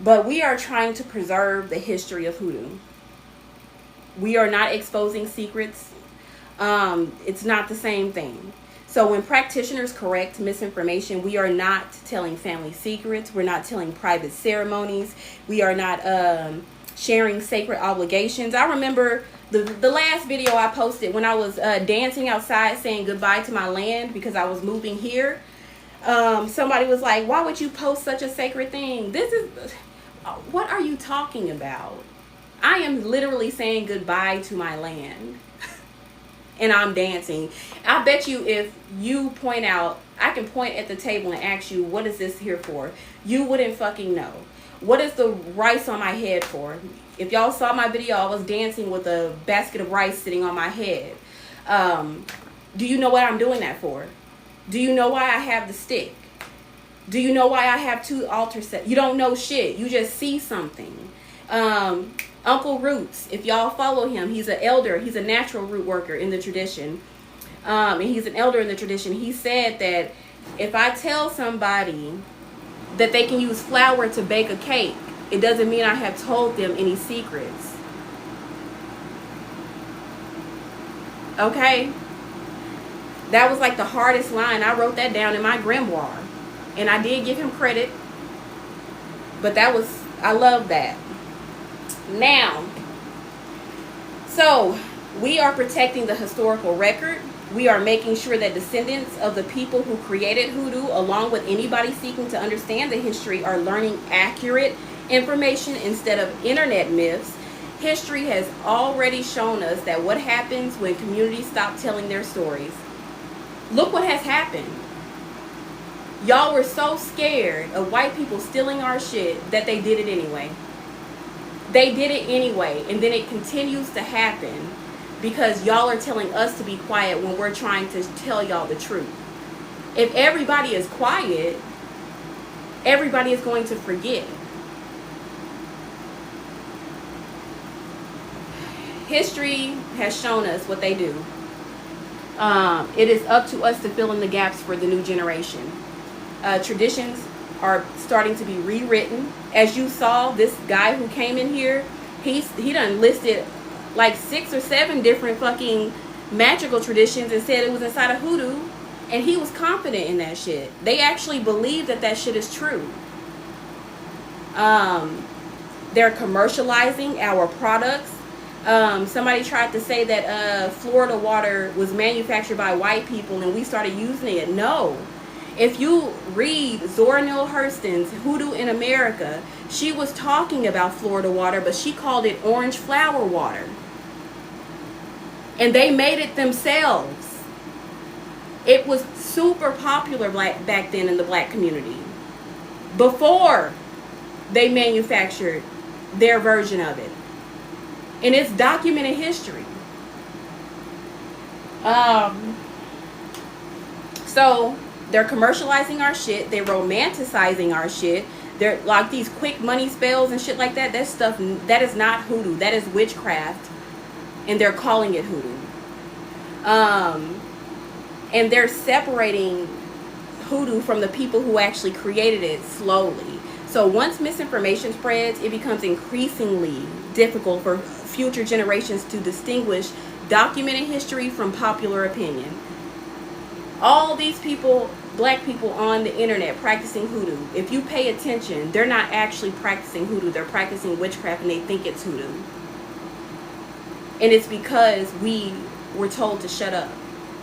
but we are trying to preserve the history of Hoodoo. We are not exposing secrets. It's not the same thing. So when practitioners correct misinformation, we are not telling family secrets. We're not telling private ceremonies. We are not sharing sacred obligations. I remember the last video I posted when I was dancing outside saying goodbye to my land because I was moving here. Somebody was like, why would you post such a sacred thing? What are you talking about? I am literally saying goodbye to my land. And I'm dancing. I bet you if you point out, I can point at the table and ask you, what is this here for? You wouldn't fucking know. What is the rice on my head for? If y'all saw my video, I was dancing with a basket of rice sitting on my head. Do you know what I'm doing that for? Do you know why I have the stick? Do you know why I have 2 altar sets? You don't know shit. You just see something. Uncle Roots, if y'all follow him, he's an elder. He's a natural root worker in the tradition. And he's an elder in the tradition. He said that if I tell somebody that they can use flour to bake a cake, it doesn't mean I have told them any secrets. Okay? That was like the hardest line. I wrote that down in my grimoire. And I did give him credit. But I love that. Now, so We are protecting the historical record. We are making sure that descendants of the people who created hoodoo, along with anybody seeking to understand the history, are learning accurate information instead of internet myths. History has already shown us that what happens when communities stop telling their stories. Look what has happened. Y'all were so scared of white people stealing our shit that they did it anyway. They did it anyway, and then it continues to happen because y'all are telling us to be quiet when we're trying to tell y'all the truth. If everybody is quiet, everybody is going to forget. History has shown us what they do. It is up to us to fill in the gaps for the new generation. Traditions are starting to be rewritten. As you saw, this guy who came in here, he done listed like 6 or 7 different fucking magical traditions and said it was inside of hoodoo, and he was confident in that shit. They actually believe that that shit is true. They're commercializing our products. Somebody tried to say that Florida water was manufactured by white people and we started using it. No. If you read Zora Neale Hurston's Hoodoo in America, she was talking about Florida water, but she called it orange flower water. And they made it themselves. It was super popular back then in the black community, before they manufactured their version of it. And it's documented history. So they're commercializing our shit. They're romanticizing our shit. They're like these quick money spells and shit like that. That stuff, that is not hoodoo. That is witchcraft. And they're calling it hoodoo. And they're separating hoodoo from the people who actually created it slowly. So once misinformation spreads, it becomes increasingly difficult for future generations to distinguish documented history from popular opinion. All these people, black people on the internet practicing hoodoo, if you pay attention, they're not actually practicing hoodoo. They're practicing witchcraft and they think it's hoodoo. And it's because we were told to shut up.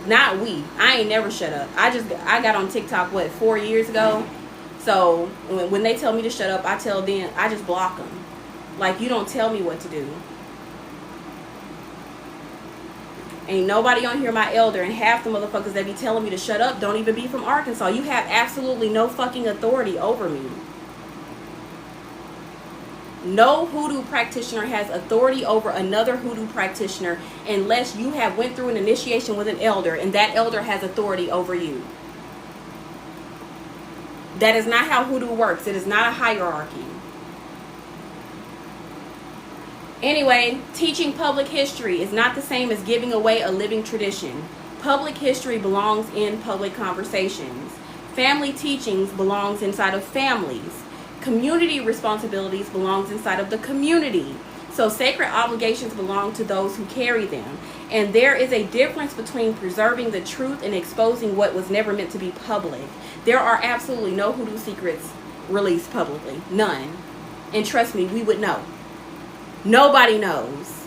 Not we. I ain't never shut up. I got on TikTok, 4 years ago? So when they tell me to shut up, I tell them, I just block them. Like, you don't tell me what to do. Ain't nobody on here my elder, and half the motherfuckers that be telling me to shut up don't even be from Arkansas. You have absolutely no fucking authority over me. No hoodoo practitioner has authority over another hoodoo practitioner unless you have went through an initiation with an elder and that elder has authority over you. That is not how hoodoo works. It is not a hierarchy. Anyway, teaching public history is not the same as giving away a living tradition. Public history belongs in public conversations. Family teachings belongs inside of families. Community responsibilities belongs inside of the community. So sacred obligations belong to those who carry them. And there is a difference between preserving the truth and exposing what was never meant to be public. There are absolutely no hoodoo secrets released publicly. None. And trust me, we would know. Nobody knows.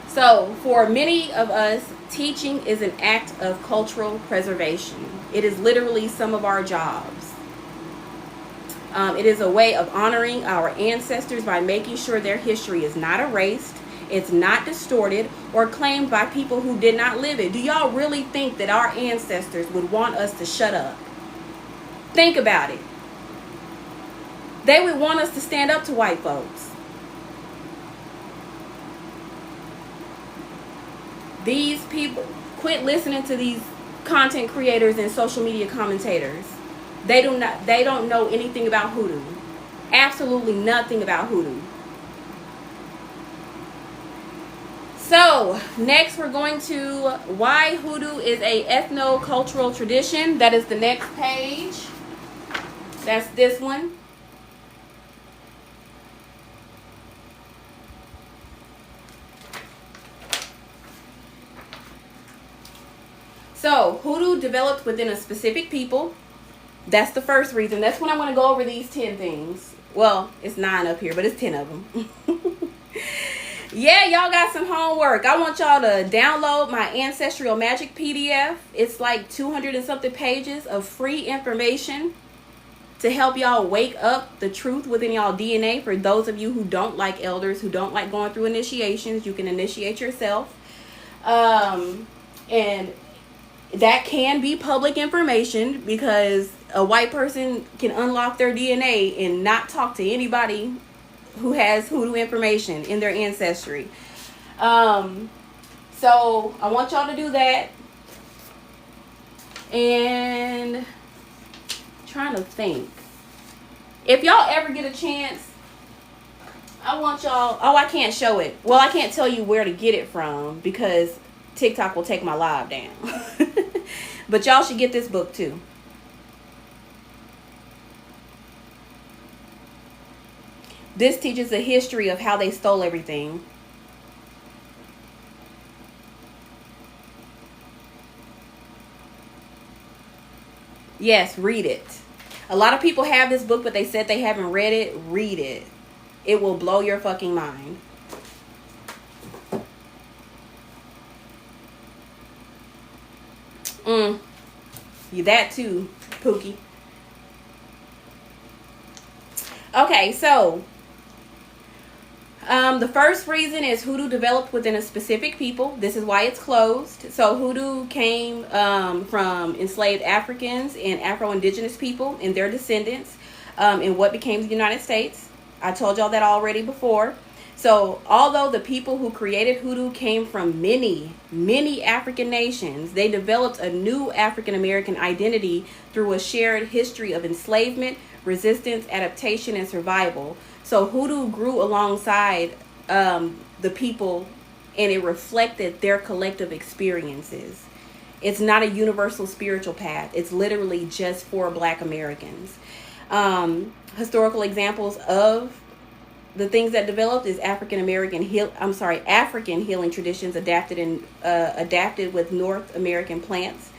So for many of us, teaching is an act of cultural preservation. It is literally some of our jobs. It is a way of honoring our ancestors by making sure their history is not erased, it's not distorted, or claimed by people who did not live it. Do y'all really think that our ancestors would want us to shut up? Think about it. They would want us to stand up to white folks. These people, quit listening to these content creators and social media commentators. They don't know anything about hoodoo. Absolutely nothing about hoodoo. So, next we're going to why hoodoo is a ethno-cultural tradition. That is the next page. That's this one. So, hoodoo developed within a specific people. That's the first reason. That's when I want to go over these 10 things. Well, it's 9 up here, but it's 10 of them. Yeah, y'all got some homework. I want y'all to download my Ancestral Magic PDF. It's like 200 and something pages of free information to help y'all wake up the truth within y'all DNA. For those of you who don't like elders, who don't like going through initiations, you can initiate yourself. And that can be public information, because a white person can unlock their DNA and not talk to anybody who has hoodoo information in their ancestry. So I want y'all to do that. And trying to think, if y'all ever get a chance, I want y'all, oh, I can't show it. Well, I can't tell you where to get it from because TikTok will take my live down. But y'all should get this book too. This teaches the history of how they stole everything. Yes, read it. A lot of people have this book, but they said they haven't read it. Read it. It will blow your fucking mind. You that too, Pookie. Okay, so the first reason is hoodoo developed within a specific people. This is why it's closed. So hoodoo came from enslaved Africans and Afro-Indigenous people and their descendants in what became the United States. I told y'all that already before. So although the people who created hoodoo came from many African nations, they developed a new African American identity through a shared history of enslavement, resistance, adaptation, and survival. So hoodoo grew alongside the people, and it reflected their collective experiences. It's not a universal spiritual path. It's literally just for Black Americans. Historical examples of the things that developed is African healing traditions adapted with North American plants.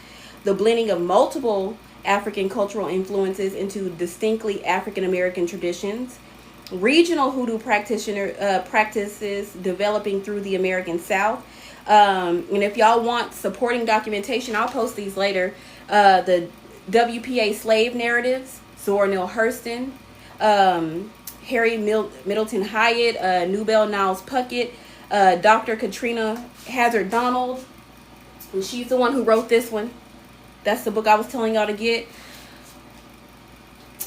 The blending of multiple African cultural influences into distinctly African American traditions. Regional hoodoo practices developing through the American South. And if y'all want supporting documentation, I'll post these later. The WPA slave narratives, Zora Neale Hurston, Harry Middleton Hyatt, Newbell Niles Puckett, Dr. Katrina Hazard Donald, and she's the one who wrote this one. That's the book I was telling y'all to get.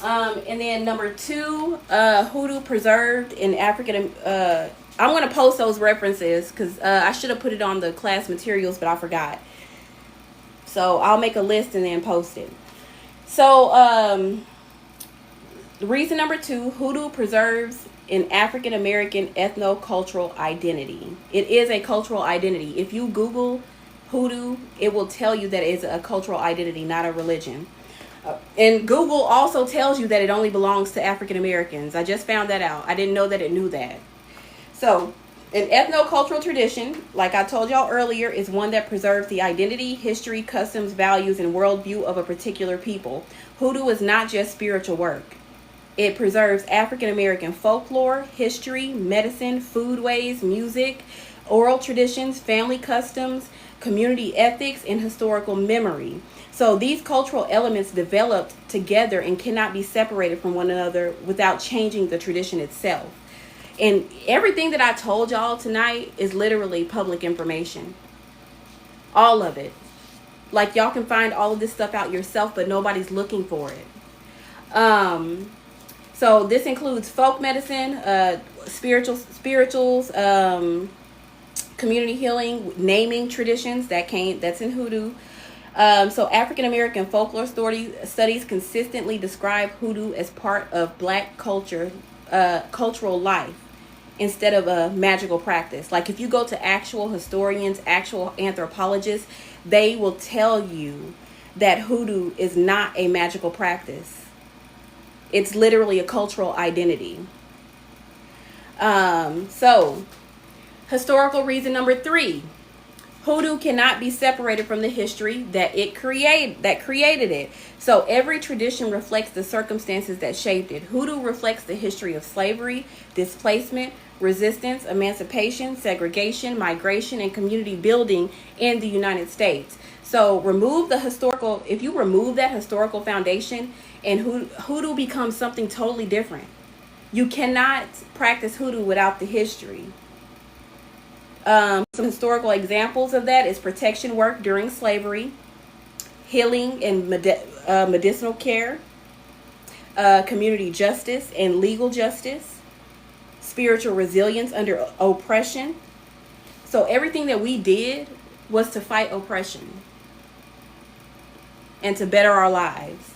And then number 2, hoodoo preserved in African. I'm going to post those references because I should have put it on the class materials, but I forgot. So I'll make a list and then post it. So reason number 2, hoodoo preserves an African American ethno-cultural identity. It is a cultural identity. If you Google hoodoo, it will tell you that it's a cultural identity, not a religion. And Google also tells you that it only belongs to African Americans. I just found that out. I didn't know that it knew that. So, an ethno-cultural tradition, like I told y'all earlier, is one that preserves the identity, history, customs, values, and worldview of a particular people. Hoodoo is not just spiritual work. It preserves African American folklore, history, medicine, foodways, music, oral traditions, family customs, community ethics, and historical memory. So these cultural elements developed together and cannot be separated from one another without changing the tradition itself. And everything that I told y'all tonight is literally public information. All of it. Like, y'all can find all of this stuff out yourself, but nobody's looking for it. So this includes folk medicine, spirituals, community healing, naming traditions that's in hoodoo. So African American folklore studies consistently describe hoodoo as part of Black culture, cultural life, instead of a magical practice. Like, if you go to actual historians, actual anthropologists, they will tell you that hoodoo is not a magical practice. It's literally a cultural identity. So historical reason number 3. Hoodoo cannot be separated from the history that created it. So every tradition reflects the circumstances that shaped it. Hoodoo reflects the history of slavery, displacement, resistance, emancipation, segregation, migration, and community building in the United States. So if you remove that historical foundation, and hoodoo becomes something totally different. You cannot practice hoodoo without the history. Some historical examples of that is protection work during slavery, healing and medicinal care, community justice and legal justice, spiritual resilience under oppression. So everything that we did was to fight oppression and to better our lives.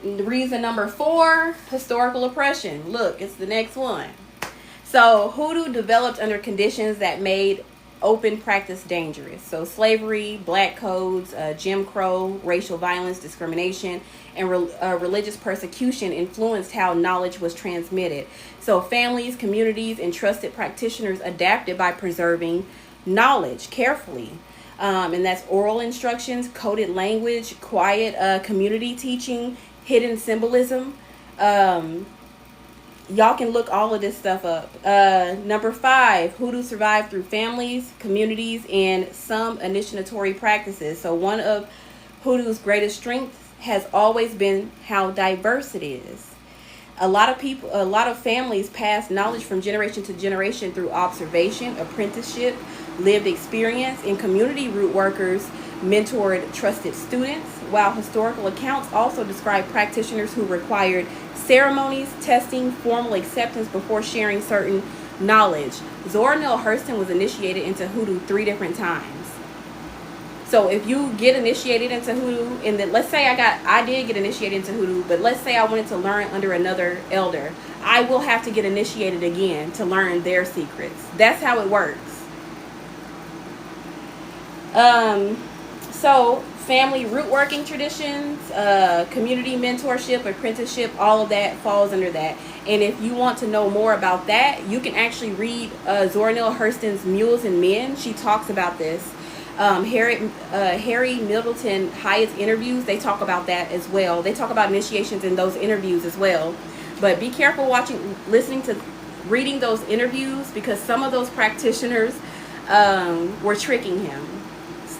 Reason number 4, historical oppression. Look, it's the next one. So hoodoo developed under conditions that made open practice dangerous. So slavery, black codes, Jim Crow, racial violence, discrimination, and religious persecution influenced how knowledge was transmitted. So families, communities, and trusted practitioners adapted by preserving knowledge carefully. And that's oral instructions, coded language, quiet community teaching, hidden symbolism. Y'all can look all of this stuff up. Number 5, hoodoo survived through families, communities, and some initiatory practices. So one of hoodoo's greatest strengths has always been how diverse it is. A lot of families pass knowledge from generation to generation through observation, apprenticeship, lived experience, and community root workers mentored trusted students, while historical accounts also describe practitioners who required ceremonies, testing, formal acceptance before sharing certain knowledge. Zora Neale Hurston was initiated into hoodoo 3 different times. So if you get initiated into hoodoo, and then let's say I did get initiated into hoodoo, but let's say I wanted to learn under another elder, I will have to get initiated again to learn their secrets. That's how it works. So family root working traditions, community mentorship, apprenticeship, all of that falls under that. And if you want to know more about that, you can actually read Zora Neale Hurston's Mules and Men. She talks about this. Harry Middleton Hyatt's interviews, they talk about that as well. They talk about initiations in those interviews as well. But be careful reading those interviews, because some of those practitioners were tricking him.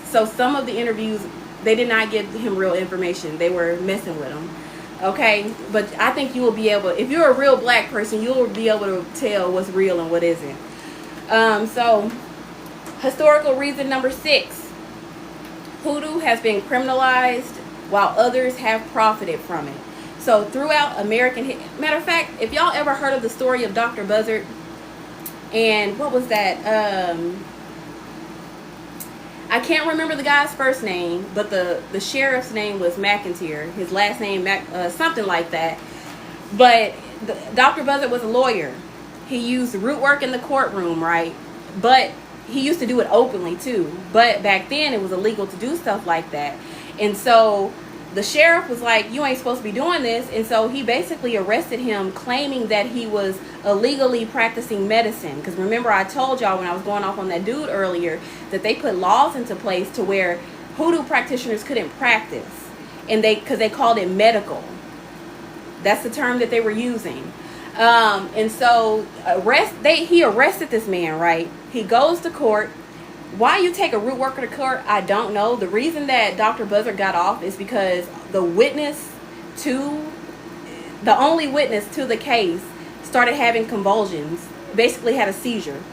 So some of the interviews, they did not give him real information. They were messing with him. Okay? But I think you will be able, if you're a real black person, you will be able to tell what's real and what isn't. So historical reason number 6. Hoodoo has been criminalized while others have profited from it. So throughout matter of fact, if y'all ever heard of the story of Dr. Buzzard, and what was that? I can't remember the guy's first name, but the sheriff's name was McIntyre. His last name, something like that. But Dr. Buzzard was a lawyer. He used root work in the courtroom, right? But he used to do it openly too. But back then it was illegal to do stuff like that. And so the sheriff was like, you ain't supposed to be doing this. And so he basically arrested him, claiming that he was illegally practicing medicine. Because remember, I told y'all when I was going off on that dude earlier that they put laws into place to where hoodoo practitioners couldn't practice, and because they called it medical. That's the term that they were using. And so he arrested this man, right? He goes to court. Why you take a root worker to court, I don't know. The reason that Dr. Buzzard got off is because the only witness to the case started having convulsions, basically had a seizure,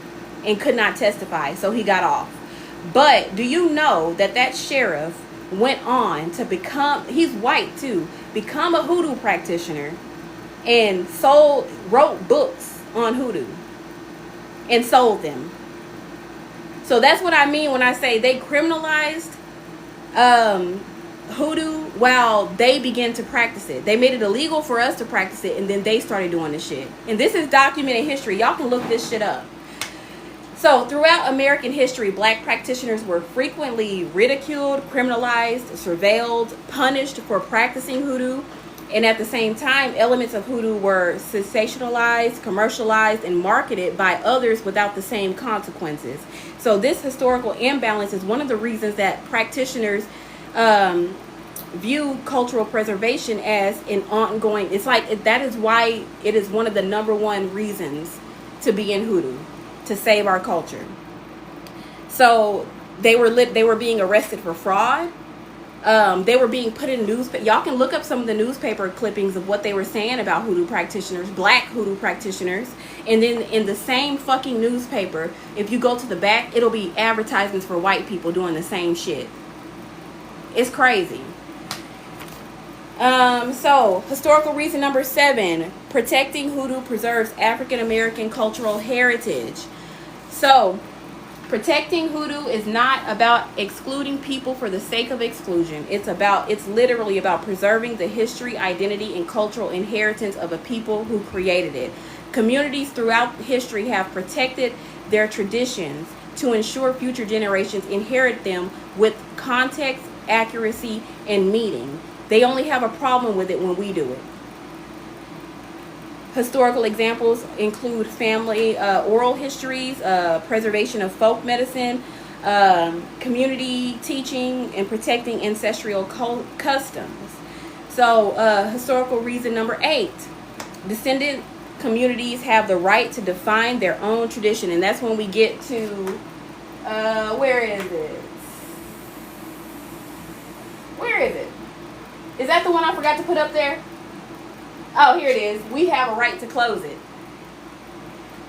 and could not testify, so he got off. But do you know that sheriff went on to he's white too, become a hoodoo practitioner, and wrote books on hoodoo and sold them. So that's what I mean when I say they criminalized hoodoo while they began to practice it. They made it illegal for us to practice it, and then they started doing this shit. And this is documented history. Y'all can look this shit up. So throughout American history, black practitioners were frequently ridiculed, criminalized, surveilled, punished for practicing hoodoo. And at the same time, elements of hoodoo were sensationalized, commercialized, and marketed by others without the same consequences. So this historical imbalance is one of the reasons that practitioners view cultural preservation as an ongoing. It's like that is why it is one of the number one reasons to be in hoodoo, to save our culture. So they were being arrested for fraud. They were being put in newspaper. Y'all can look up some of the newspaper clippings of what they were saying about hoodoo practitioners, black hoodoo practitioners. And then in the same fucking newspaper, if you go to the back, it'll be advertisements for white people doing the same shit. It's crazy. So historical reason number 7, protecting hoodoo preserves African American cultural heritage. So protecting hoodoo is not about excluding people for the sake of exclusion. It's literally about preserving the history, identity, and cultural inheritance of a people who created it. Communities throughout history have protected their traditions to ensure future generations inherit them with context, accuracy, and meaning. They only have a problem with it when we do it. Historical examples include family oral histories, preservation of folk medicine, community teaching, and protecting ancestral customs. So historical reason number 8, descendant communities have the right to define their own tradition. And that's when we get to, where is it? Where is it? Is that the one I forgot to put up there? Oh, here it is. We have a right to close it.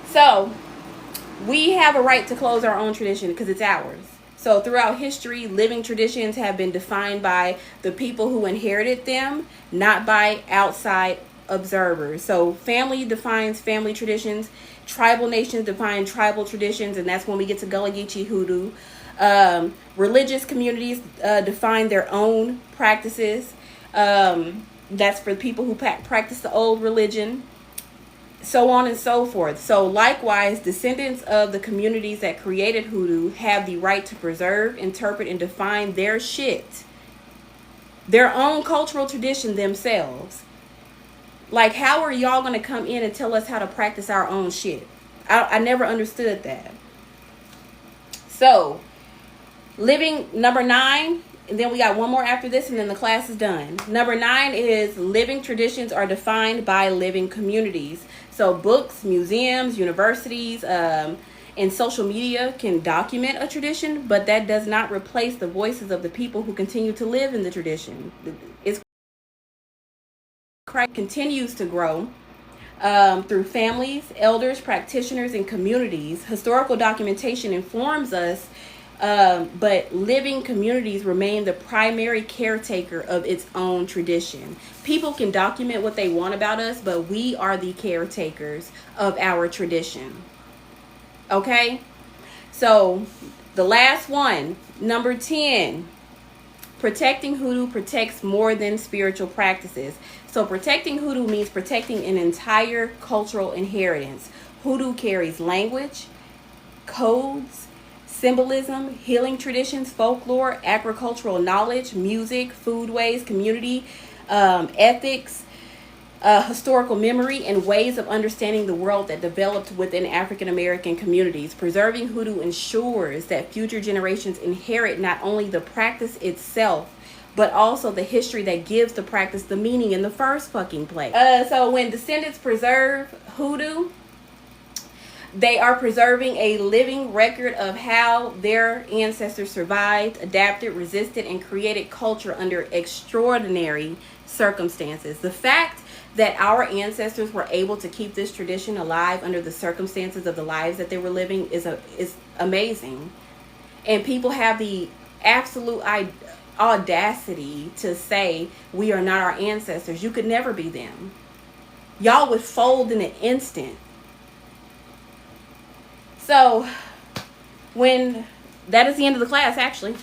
So, we have a right to close our own tradition because it's ours. So, throughout history, living traditions have been defined by the people who inherited them, not by outside observers. So, family defines family traditions. Tribal nations define tribal traditions, and that's when we get to Gullah Geechee Hoodoo. Religious communities define their own practices. That's for people who practice the old religion, so on and so forth. So likewise, descendants of the communities that created hoodoo have the right to preserve, interpret, and define their shit, their own cultural tradition themselves. Like, how are y'all going to come in and tell us how to practice our own shit? I never understood that. So, living number 9, and then we got one more after this, and then the class is done. Number 9 is living traditions are defined by living communities. So books, museums, universities, and social media can document a tradition, but that does not replace the voices of the people who continue to live in the tradition. It continues to grow through families, elders, practitioners, and communities. Historical documentation informs us, but living communities remain the primary caretaker of its own tradition. People can document what they want about us, but we are the caretakers of our tradition. Okay? So, the last one, number 10. Protecting hoodoo protects more than spiritual practices. So, protecting hoodoo means protecting an entire cultural inheritance. Hoodoo carries language, codes, symbolism, healing traditions, folklore, agricultural knowledge, music, foodways, community, ethics, historical memory, and ways of understanding the world that developed within African American communities. Preserving hoodoo ensures that future generations inherit not only the practice itself, but also the history that gives the practice the meaning in the first fucking place. So when descendants preserve hoodoo, they are preserving a living record of how their ancestors survived, adapted, resisted, and created culture under extraordinary circumstances. The fact that our ancestors were able to keep this tradition alive under the circumstances of the lives that they were living is amazing. And people have the absolute audacity to say we are not our ancestors. You could never be them. Y'all would fold in an instant. So, when that is the end of the class, actually.